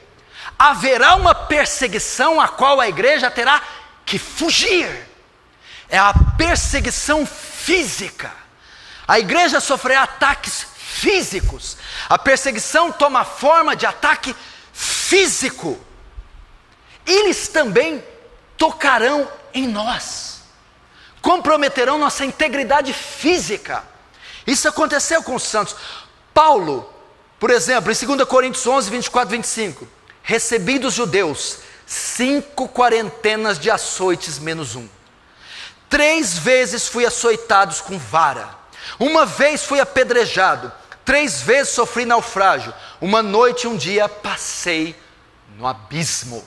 Haverá uma perseguição a qual a igreja terá que fugir. É a perseguição física. A igreja sofrerá ataques físicos. A perseguição toma forma de ataque físico. Eles também tocarão em nós, comprometerão nossa integridade física. Isso aconteceu com os santos. Paulo, por exemplo, em 2 Coríntios 11, 24, 25, recebi dos judeus 5 quarentenas de açoites menos 1. 3 vezes fui açoitado com vara. 1 vez fui apedrejado. 3 vezes sofri naufrágio. 1 noite e 1 dia passei no abismo.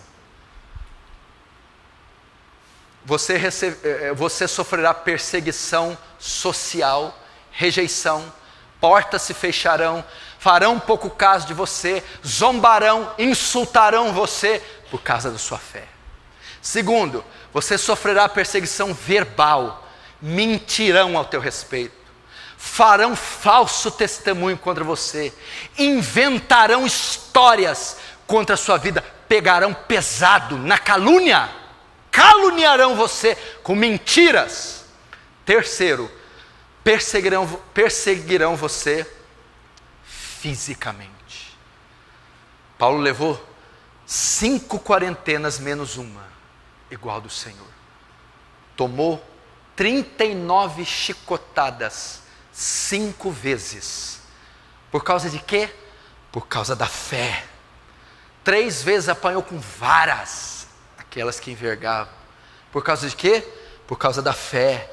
Você sofrerá perseguição social, rejeição, portas se fecharão, farão pouco caso de você, zombarão, insultarão você por causa da sua fé. Segundo, você sofrerá perseguição verbal, mentirão ao teu respeito, farão falso testemunho contra você, inventarão histórias contra a sua vida pegarão pesado na calúnia, caluniarão você com mentiras. Terceiro, perseguirão você fisicamente. Paulo levou 5 quarentenas menos uma, igual do Senhor. Tomou 39 chicotadas 5 vezes. Por causa de quê? Por causa da fé. 3 vezes apanhou com varas, aquelas que envergavam. Por causa de quê? Por causa da fé.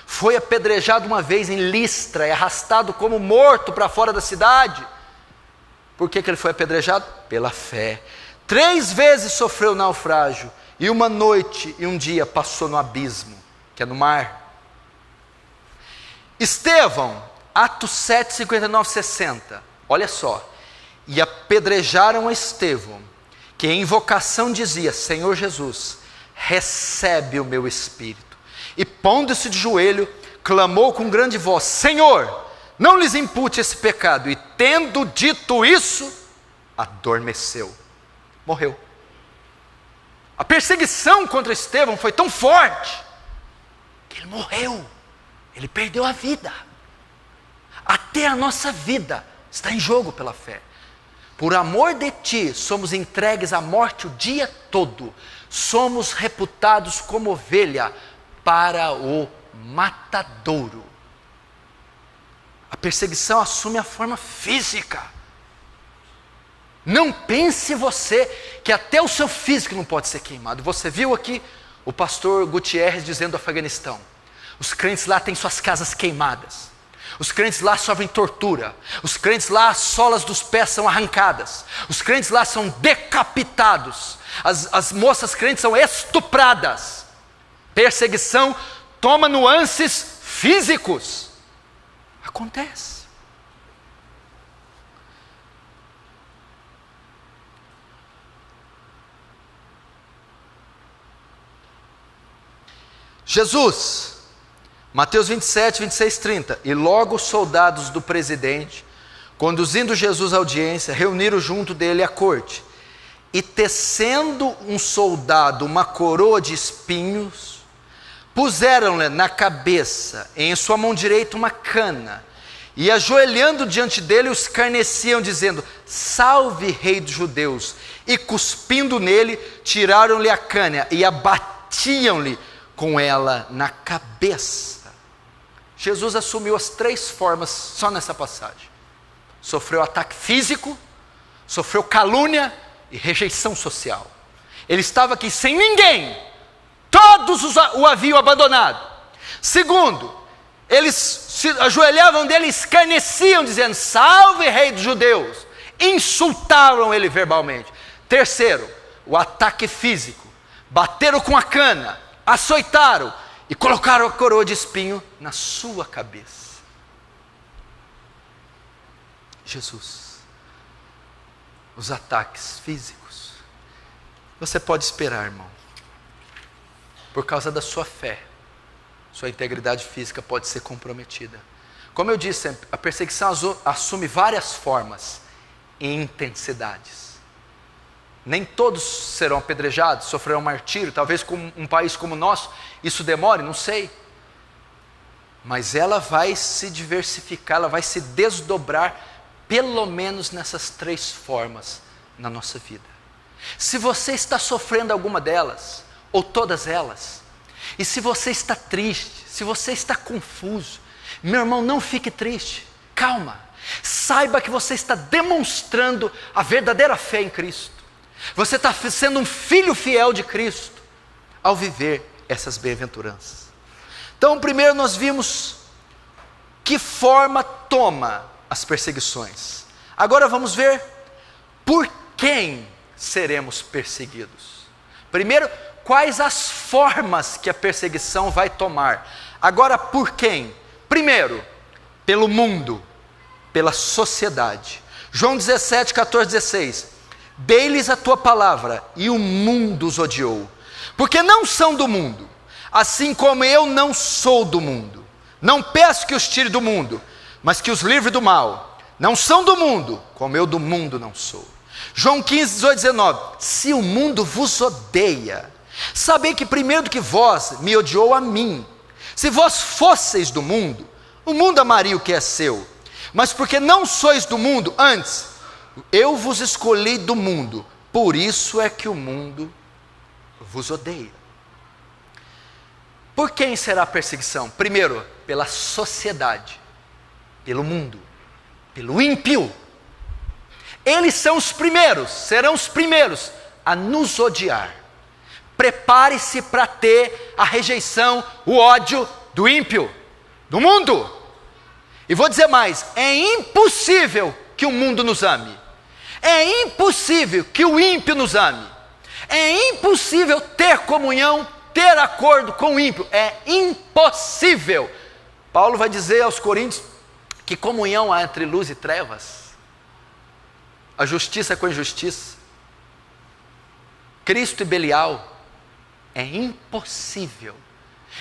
Foi apedrejado uma vez em Listra e arrastado como morto para fora da cidade. Por que ele foi apedrejado? Pela fé. 3 vezes sofreu naufrágio, e uma noite e um dia passou no abismo, que é no mar. Estevão, Atos 7, 59, 60, olha só. E apedrejaram a Estevão, que em invocação dizia: Senhor Jesus, recebe o meu espírito. E pondo-se de joelho, clamou com grande voz: Senhor, não lhes impute esse pecado. E tendo dito isso, adormeceu, morreu. A perseguição contra Estevão foi tão forte, que ele morreu, ele perdeu a vida. Até a nossa vida está em jogo pela fé. Por amor de ti, somos entregues à morte o dia todo. Somos reputados como ovelha para o matadouro. A perseguição assume a forma física. Não pense você que até o seu físico não pode ser queimado. Você viu aqui o pastor Gutierrez dizendo do Afeganistão: os crentes lá têm suas casas queimadas. Os crentes lá sofrem tortura. Os crentes lá, as solas dos pés são arrancadas. Os crentes lá são decapitados. As moças crentes são estupradas. Perseguição toma nuances físicos. Acontece. Jesus, Mateus 27, 26, 30. E logo os soldados do presidente, conduzindo Jesus à audiência, reuniram junto dele a corte. E tecendo um soldado uma coroa de espinhos, puseram-lhe na cabeça, em sua mão direita uma cana, e ajoelhando diante dele, os escarneciam, dizendo: Salve, rei dos judeus! E cuspindo nele, tiraram-lhe a cana e abatiam-lhe com ela na cabeça. Jesus assumiu as 3 formas só nessa passagem. Sofreu ataque físico, sofreu calúnia e rejeição social. Ele estava aqui sem ninguém, todos o haviam abandonado. Segundo, eles se ajoelhavam dele e escarneciam, dizendo: Salve, rei dos judeus! Insultaram ele verbalmente. Terceiro, o ataque físico. Bateram com a cana, açoitaram e colocaram a coroa de espinho na sua cabeça. Jesus, os ataques físicos, você pode esperar, irmão. Por causa da sua fé, sua integridade física pode ser comprometida. Como eu disse, a perseguição assume várias formas e intensidades. Nem todos serão apedrejados, sofrerão martírio. Talvez com um país como o nosso isso demore, não sei. Mas ela vai se diversificar, ela vai se desdobrar, pelo menos nessas 3 formas na nossa vida. Se você está sofrendo alguma delas, ou todas elas, e se você está triste, se você está confuso, meu irmão, não fique triste, calma. Saiba que você está demonstrando a verdadeira fé em Cristo. Você está sendo um filho fiel de Cristo ao viver essas bem-aventuranças. Então, primeiro nós vimos que forma toma as perseguições. Agora vamos ver por quem seremos perseguidos. Primeiro, quais as formas que a perseguição vai tomar. Agora, por quem? Primeiro, pelo mundo, pela sociedade. João 17, 14, 16. Dei-lhes a tua palavra, e o mundo os odiou, porque não são do mundo, assim como eu não sou do mundo. Não peço que os tire do mundo, mas que os livre do mal. Não são do mundo, como eu do mundo não sou. João 15, 18, 19. Se o mundo vos odeia, sabei que primeiro do que vós me odiou a mim. Se vós fosseis do mundo, o mundo amaria o que é seu. Mas porque não sois do mundo, antes, eu vos escolhi do mundo. Por isso é que o mundo vos odeia. Por quem será a perseguição? Primeiro, pela sociedade, pelo mundo, pelo ímpio. Eles são os primeiros, serão os primeiros a nos odiar. Prepare-se para ter a rejeição, o ódio do ímpio, do mundo. E vou dizer mais, é impossível que o mundo nos ame. É impossível que o ímpio nos ame. É impossível ter comunhão, ter acordo com o ímpio. É impossível. Paulo vai dizer aos Coríntios que comunhão há entre luz e trevas. A justiça com a injustiça. Cristo e Belial. É impossível.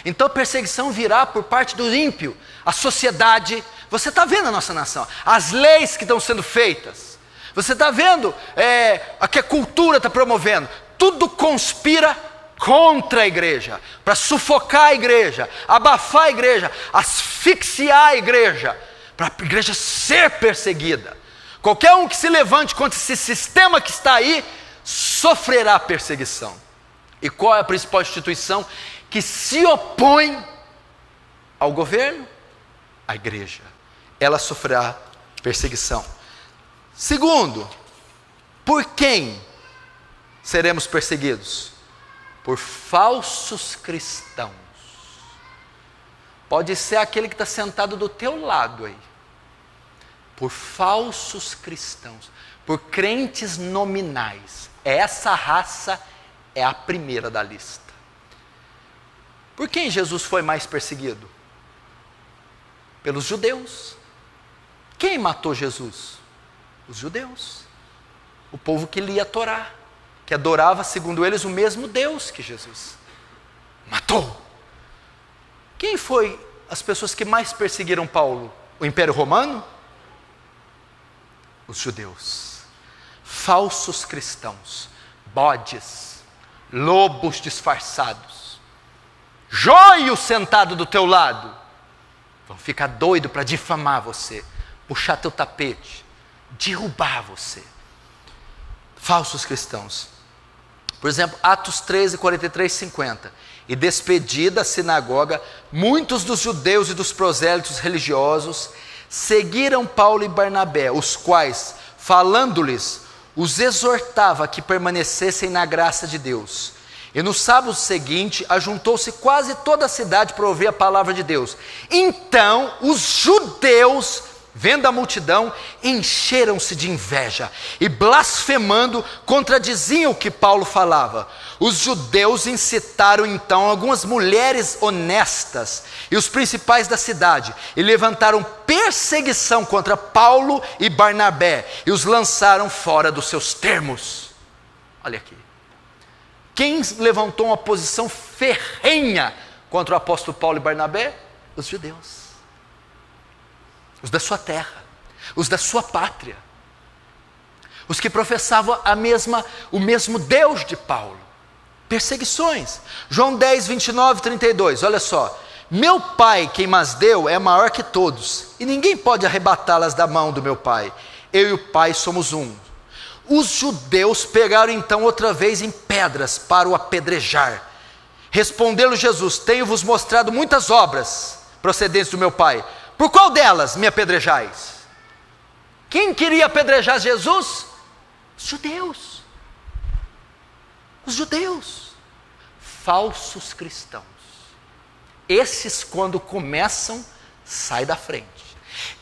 Então a perseguição virá por parte do ímpio. A sociedade, você está vendo a nossa nação, as leis que estão sendo feitas, você está vendo a que a cultura está promovendo, tudo conspira contra a igreja, para sufocar a igreja, abafar a igreja, asfixiar a igreja, para a igreja ser perseguida. Qualquer um que se levante contra esse sistema que está aí, sofrerá perseguição. E qual é a principal instituição que se opõe ao governo? A igreja. Ela sofrerá perseguição. Segundo, por quem seremos perseguidos? Por falsos cristãos. Pode ser aquele que está sentado do teu lado aí. Por falsos cristãos. Por crentes nominais. Essa raça é a primeira da lista. Por quem Jesus foi mais perseguido? Pelos judeus. Quem matou Jesus? Os judeus. O povo que lia a Torá, que adorava, segundo eles, o mesmo Deus que Jesus. Matou. Quem foi as pessoas que mais perseguiram Paulo? O Império Romano? Os judeus. Falsos cristãos, bodes, lobos disfarçados, joio sentado do teu lado, vão ficar doido para difamar você, puxar teu tapete, derrubar você. Falsos cristãos. Por exemplo, Atos 13, 43, 50. E despedida a sinagoga, muitos dos judeus e dos prosélitos religiosos seguiram Paulo e Barnabé, os quais, falando-lhes, os exortava a que permanecessem na graça de Deus. E no sábado seguinte, ajuntou-se quase toda a cidade para ouvir a palavra de Deus. Então, os judeus, vendo a multidão, encheram-se de inveja e, blasfemando, contradiziam o que Paulo falava. Os judeus incitaram então algumas mulheres honestas e os principais da cidade e levantaram perseguição contra Paulo e Barnabé e os lançaram fora dos seus termos. Olha aqui. Quem levantou uma posição ferrenha contra o apóstolo Paulo e Barnabé? Os judeus. Os da sua terra, os da sua pátria, os que professavam o mesmo Deus de Paulo. Perseguições. João 10, 29, 32, olha só. Meu Pai, quem mas deu, é maior que todos, e ninguém pode arrebatá-las da mão do meu Pai. Eu e o Pai somos um. Os judeus pegaram então outra vez em pedras para o apedrejar. Respondeu-lhe Jesus: tenho-vos mostrado muitas obras procedentes do meu Pai. Por qual delas me apedrejais? Quem queria apedrejar Jesus? Os judeus. Os judeus. Falsos cristãos. Esses, quando começam, saem da frente.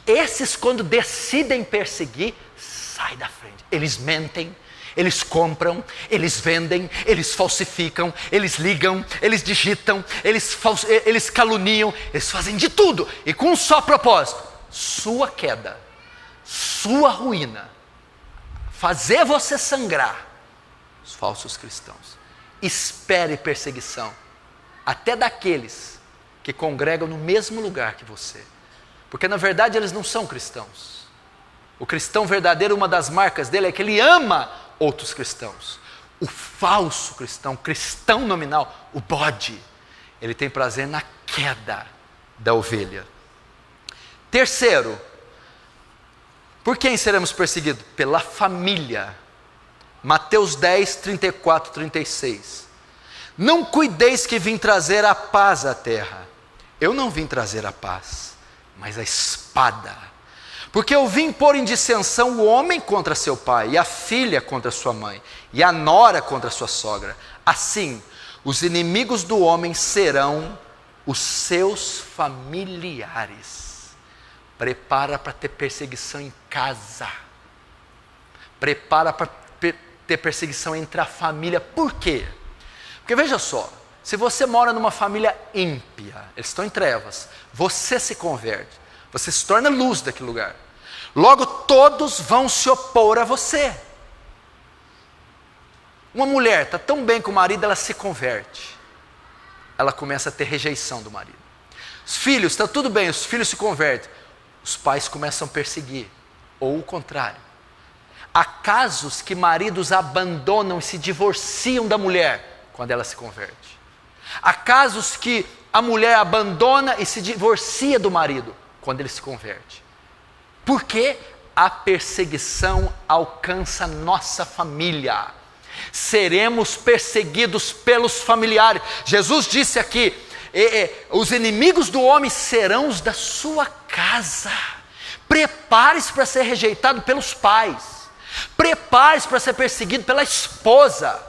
Esses, quando decidem perseguir, saem da frente. Eles mentem, eles compram, eles vendem, eles falsificam, eles ligam, eles digitam, eles caluniam, eles fazem de tudo, e com um só propósito: sua queda, sua ruína, fazer você sangrar. Os falsos cristãos. Espere perseguição, até daqueles que congregam no mesmo lugar que você, porque na verdade eles não são cristãos, O cristão verdadeiro, uma das marcas dele é que ele ama outros cristãos. O falso cristão, cristão nominal, o bode, ele tem prazer na queda da ovelha. Terceiro, por quem seremos perseguidos? Pela família. Mateus 10, 34, 36. Não cuideis que vim trazer a paz à terra. Eu não vim trazer a paz, mas a espada. Porque eu vim pôr em dissensão o homem contra seu pai, e a filha contra sua mãe, e a nora contra sua sogra. Assim, os inimigos do homem serão os seus familiares. Prepara para ter perseguição em casa. Prepara para ter perseguição entre a família. Por quê? Porque veja só, se você mora numa família ímpia, eles estão em trevas, você se converte, você se torna luz daquele lugar. Logo todos vão se opor a você. Uma mulher está tão bem com o marido, ela se converte. Ela começa a ter rejeição do marido. Os filhos, está tudo bem, os filhos se convertem. Os pais começam a perseguir. Ou o contrário. Há casos que maridos abandonam e se divorciam da mulher quando ela se converte. Há casos que a mulher abandona e se divorcia do marido quando ele se converte. Porque a perseguição alcança nossa família. Seremos perseguidos pelos familiares. Jesus disse aqui, os inimigos do homem serão os da sua casa. Prepare-se para ser rejeitado pelos pais. Prepare-se para ser perseguido pela esposa,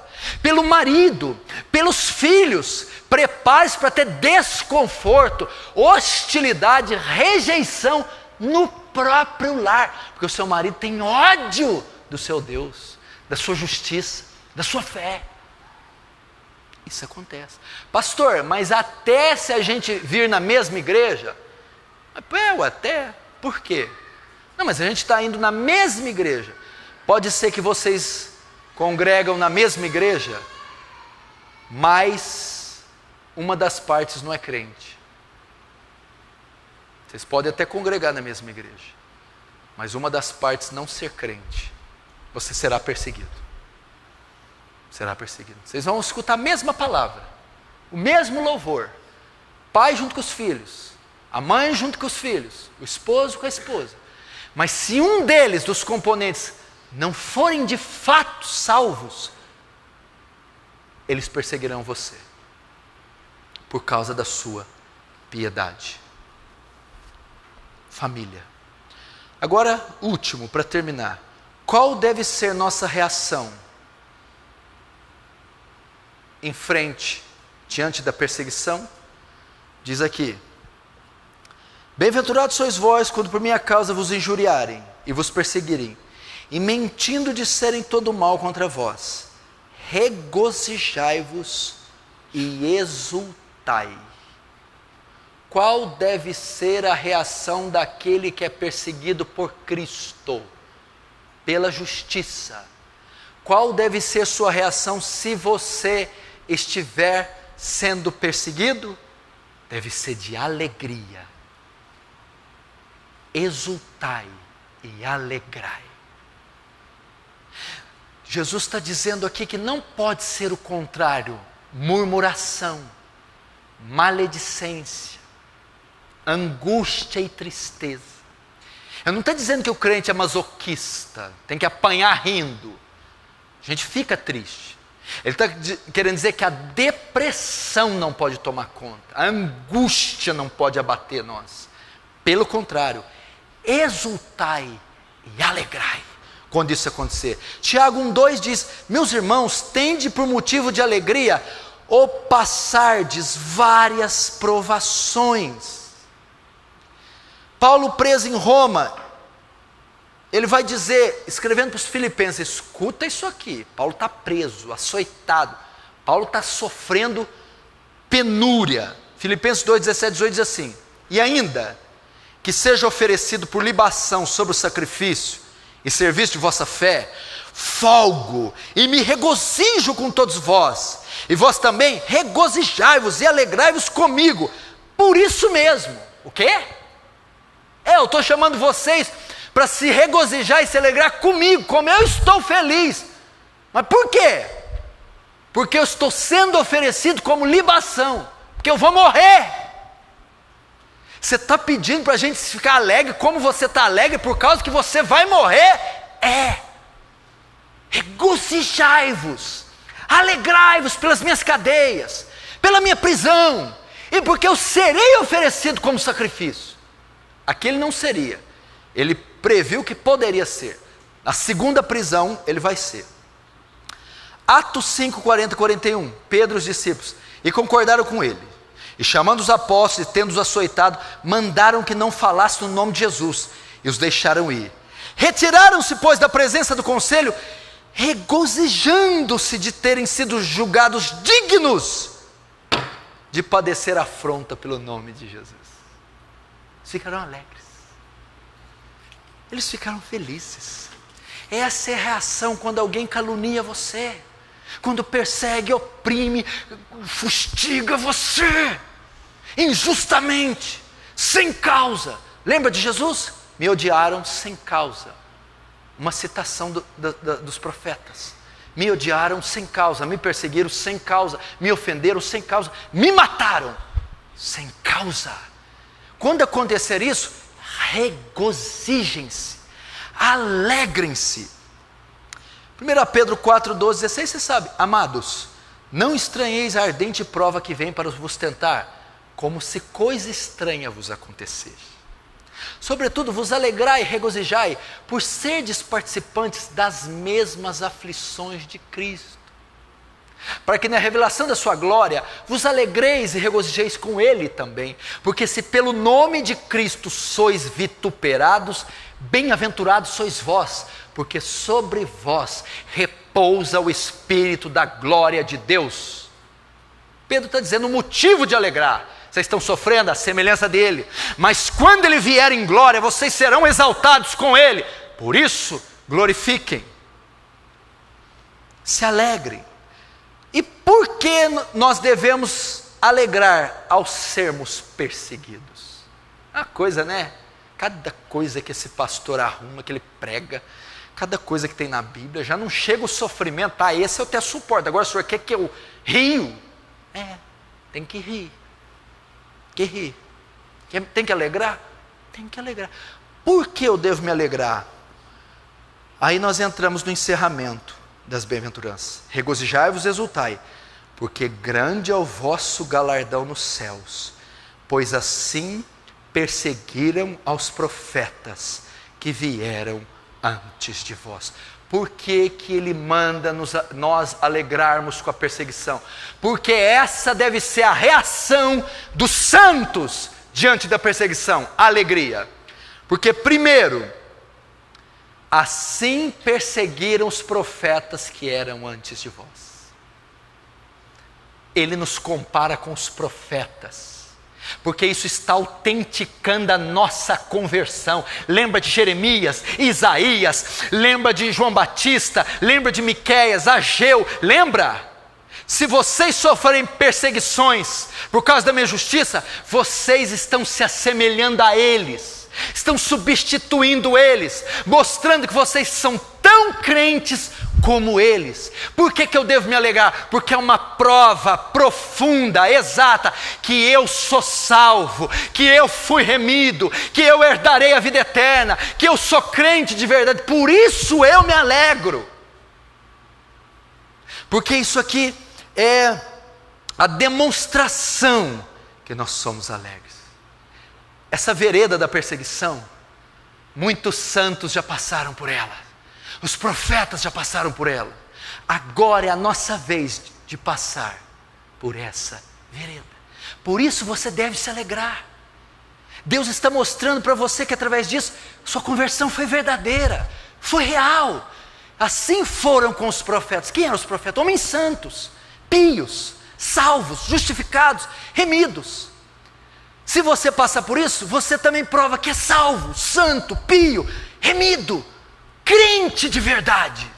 pelo marido, pelos filhos. Prepare-se para ter desconforto, hostilidade, rejeição no próprio lar, porque o seu marido tem ódio do seu Deus, da sua justiça, da sua fé. Isso acontece. Pastor, mas até se a gente vir na mesma igreja? Até, por quê? Não, mas a gente está indo na mesma igreja. Pode ser que vocês congregam na mesma igreja, mas uma das partes não é crente. Vocês podem até congregar na mesma igreja, mas uma das partes não ser crente, você será perseguido. Será perseguido. Vocês vão escutar a mesma palavra, o mesmo louvor, pai junto com os filhos, a mãe junto com os filhos, o esposo com a esposa. Mas se um deles, dos componentes, não forem de fato salvos, eles perseguirão você, por causa da sua piedade. Família. Agora, último, para terminar. Qual deve ser nossa reação em frente, diante da perseguição? Diz aqui: bem-aventurados sois vós, quando por minha causa vos injuriarem e vos perseguirem, e mentindo disserem todo mal contra vós. Regozijai-vos e exultai. Qual deve ser a reação daquele que é perseguido por Cristo, pela justiça? Qual deve ser sua reação se você estiver sendo perseguido? Deve ser de alegria. Exultai e alegrai. Jesus está dizendo aqui que não pode ser o contrário: murmuração, maledicência, angústia e tristeza. Eu não estou dizendo que o crente é masoquista, tem que apanhar rindo. A gente fica triste. Ele está querendo dizer que a depressão não pode tomar conta, a angústia não pode abater nós. Pelo contrário, exultai e alegrai quando isso acontecer. Tiago 1,2 diz: meus irmãos, tende por motivo de alegria ou passardes várias provações. Paulo, preso em Roma, ele vai dizer, escrevendo para os filipenses: escuta isso aqui, Paulo está preso, açoitado, Paulo está sofrendo penúria. Filipenses 2, 17, 18 diz assim: e ainda que seja oferecido por libação sobre o sacrifício e serviço de vossa fé, folgo e me regozijo com todos vós, e vós também regozijai-vos e alegrai-vos comigo, por isso mesmo. O quê? Eu estou chamando vocês para se regozijar e se alegrar comigo, como eu estou feliz. Mas por quê? Porque eu estou sendo oferecido como libação, porque eu vou morrer. Você está pedindo para a gente ficar alegre, como você está alegre por causa que você vai morrer? Regozijai-vos, alegrai-vos pelas minhas cadeias, pela minha prisão, e porque eu serei oferecido como sacrifício. Aqui ele não seria, ele previu que poderia ser. Na segunda prisão ele vai ser. Atos 5, 40 e 41, Pedro e os discípulos, e concordaram com ele, e chamando os apóstolos e tendo-os açoitado, mandaram que não falassem no nome de Jesus, e os deixaram ir. Retiraram-se, pois, da presença do conselho, regozijando-se de terem sido julgados dignos de padecer afronta pelo nome de Jesus. Eles ficaram alegres, eles ficaram felizes. Essa é a reação quando alguém calunia você, quando persegue, oprime, fustiga você, injustamente, sem causa. Lembra de Jesus? Me odiaram sem causa. Uma citação dos profetas. Me odiaram sem causa, me perseguiram sem causa, me ofenderam sem causa, me mataram sem causa. Quando acontecer isso, regozijem-se, alegrem-se. 1 Pedro 4, 12, 16, você sabe: amados, não estranheis a ardente prova que vem para vos tentar, como se coisa estranha vos acontecesse. Sobretudo vos alegrai e regozijai, por serdes participantes das mesmas aflições de Cristo, para que na revelação da sua glória vos alegreis e regozijeis com Ele também, porque se pelo nome de Cristo sois vituperados, bem-aventurados sois vós, porque sobre vós repousa o Espírito da glória de Deus. Pedro está dizendo um motivo de alegrar. Vocês estão sofrendo a semelhança dele, mas quando ele vier em glória, vocês serão exaltados com ele. Por isso, glorifiquem, se alegrem. E por que nós devemos alegrar ao sermos perseguidos? Uma coisa, né? Cada coisa que esse pastor arruma, que ele prega, cada coisa que tem na Bíblia, já não chega o sofrimento. Esse eu até suporto, agora o senhor quer que eu rio? Tem que rir. Tem que alegrar? Tem que alegrar. Por que eu devo me alegrar? Aí nós entramos no encerramento das bem-aventuranças. Regozijai-vos e exultai, porque grande é o vosso galardão nos céus, pois assim perseguiram aos profetas que vieram antes de vós. Por que que ele manda nós alegrarmos com a perseguição? Porque essa deve ser a reação dos santos diante da perseguição, a alegria. Porque primeiro, assim perseguiram os profetas que eram antes de vós. Ele nos compara com os profetas, porque isso está autenticando a nossa conversão. Lembra de Jeremias, Isaías, lembra de João Batista, lembra de Miqueias, Ageu, lembra? Se vocês sofrerem perseguições por causa da minha justiça, vocês estão se assemelhando a eles, estão substituindo eles, mostrando que vocês são tão crentes como eles. Por que que eu devo me alegrar? Porque é uma prova profunda, exata, que eu sou salvo, que eu fui remido, que eu herdarei a vida eterna, que eu sou crente de verdade. Por isso eu me alegro, porque isso aqui é a demonstração que nós somos alegres. Essa vereda da perseguição, muitos santos já passaram por ela, os profetas já passaram por ela. Agora é a nossa vez de passar por essa vereda. Por isso você deve se alegrar. Deus está mostrando para você que através disso sua conversão foi verdadeira, foi real. Assim foram com os profetas. Quem eram os profetas? Homens santos, pios, salvos, justificados, remidos. Se você passa por isso, você também prova que é salvo, santo, pio, remido, crente de verdade.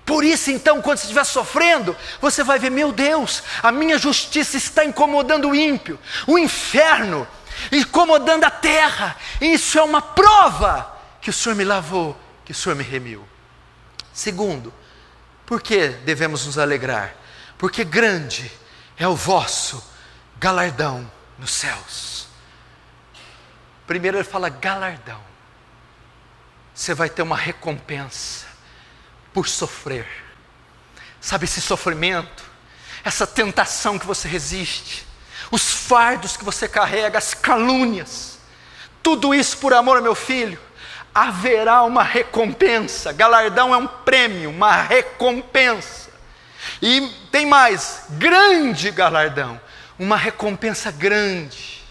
Por isso então, quando você estiver sofrendo, você vai ver: meu Deus, a minha justiça está incomodando o ímpio, o inferno incomodando a terra. Isso é uma prova que o Senhor me lavou, que o Senhor me remiu. Segundo, por que devemos nos alegrar? Porque grande é o vosso galardão nos céus. Primeiro ele fala galardão. Você vai ter uma recompensa por sofrer. Sabe esse sofrimento, essa tentação que você resiste, os fardos que você carrega, as calúnias, tudo isso por amor ao meu filho, haverá uma recompensa. Galardão é um prêmio, uma recompensa. E tem mais, grande galardão, uma recompensa grande.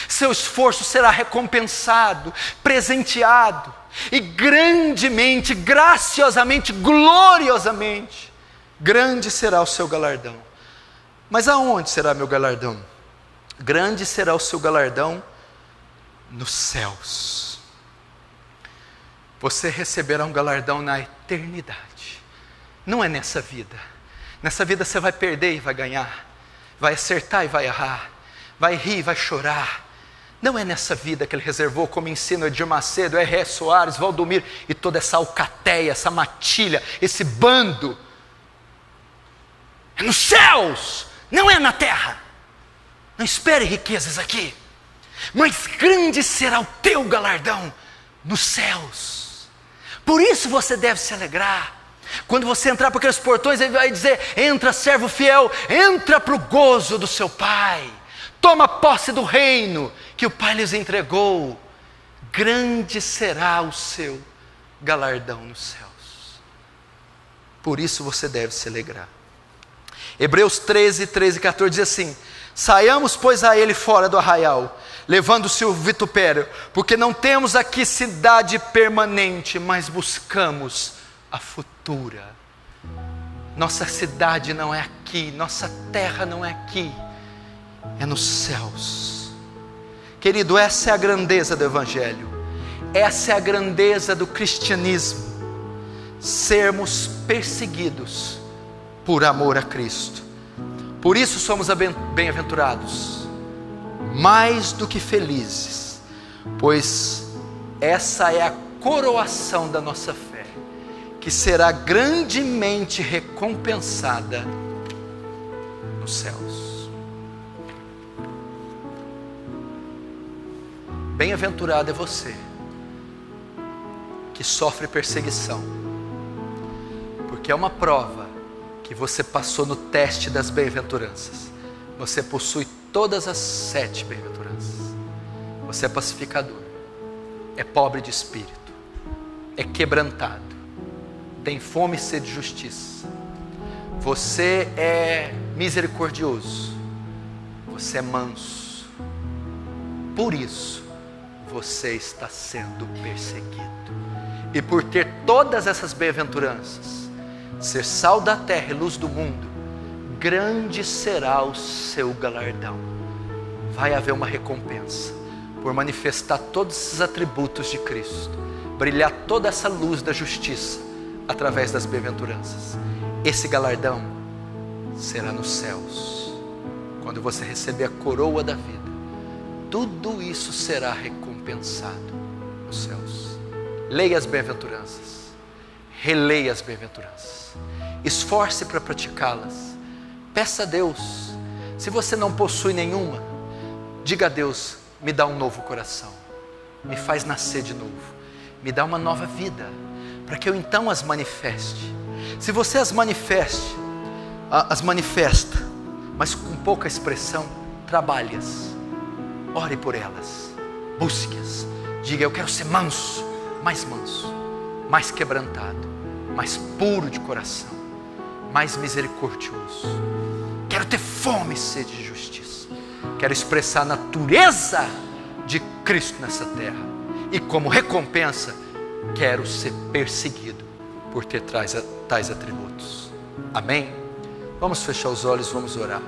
Seu esforço será recompensado, presenteado, e grandemente, graciosamente, gloriosamente, grande será o seu galardão. Mas aonde será meu galardão? Grande será o seu galardão nos céus. Você receberá um galardão na eternidade. Não é nessa vida. Nessa vida você vai perder e vai ganhar, vai acertar e vai errar, vai rir e vai chorar. Não é nessa vida que ele reservou, como ensina Edir Macedo, R.R. Soares, Valdomiro e toda essa alcateia, essa matilha, esse bando. É nos céus, não é na terra. Não espere riquezas aqui, mas grande será o teu galardão nos céus. Por isso você deve se alegrar. Quando você entrar por aqueles portões, ele vai dizer: entra, servo fiel, entra para o gozo do seu Pai. Toma posse do reino que o Pai lhes entregou. Grande será o seu galardão nos céus. Por isso você deve se alegrar. Hebreus 13, 13 e 14 diz assim: saiamos, pois, a ele fora do arraial, levando-se o vitupério, porque não temos aqui cidade permanente, mas buscamos a futura. Nossa cidade não é aqui, nossa terra não é aqui, é nos céus. Querido, essa é a grandeza do Evangelho, essa é a grandeza do cristianismo, sermos perseguidos por amor a Cristo. Por isso somos bem-aventurados, mais do que felizes, pois essa é a coroação da nossa fé, que será grandemente recompensada nos céus. Bem-aventurado é você que sofre perseguição, porque é uma prova que você passou no teste das bem-aventuranças. Você possui todas as 7 bem-aventuranças. Você é pacificador, é pobre de espírito, é quebrantado, tem fome e sede de justiça. Você é misericordioso, você é manso. Por isso você está sendo perseguido. E por ter todas essas bem-aventuranças, ser sal da terra e luz do mundo, grande será o seu galardão. Vai haver uma recompensa por manifestar todos esses atributos de Cristo, brilhar toda essa luz da justiça através das bem-aventuranças. Esse galardão será nos céus, quando você receber a coroa da vida. Tudo isso será recompensado nos céus. Leia as bem-aventuranças, releia as bem-aventuranças, esforce para praticá-las. Peça a Deus. Se você não possui nenhuma, diga a Deus: me dá um novo coração, me faz nascer de novo, me dá uma nova vida, para que eu então as manifeste. Se você as manifesta, mas com pouca expressão, trabalhe-as, ore por elas, busque-as, diga: eu quero ser manso, mais quebrantado, mais puro de coração, mais misericordioso. Quero ter fome e sede de justiça, quero expressar a natureza de Cristo nessa terra, e como recompensa, quero ser perseguido por ter tais atributos. Amém? Vamos fechar os olhos, vamos orar.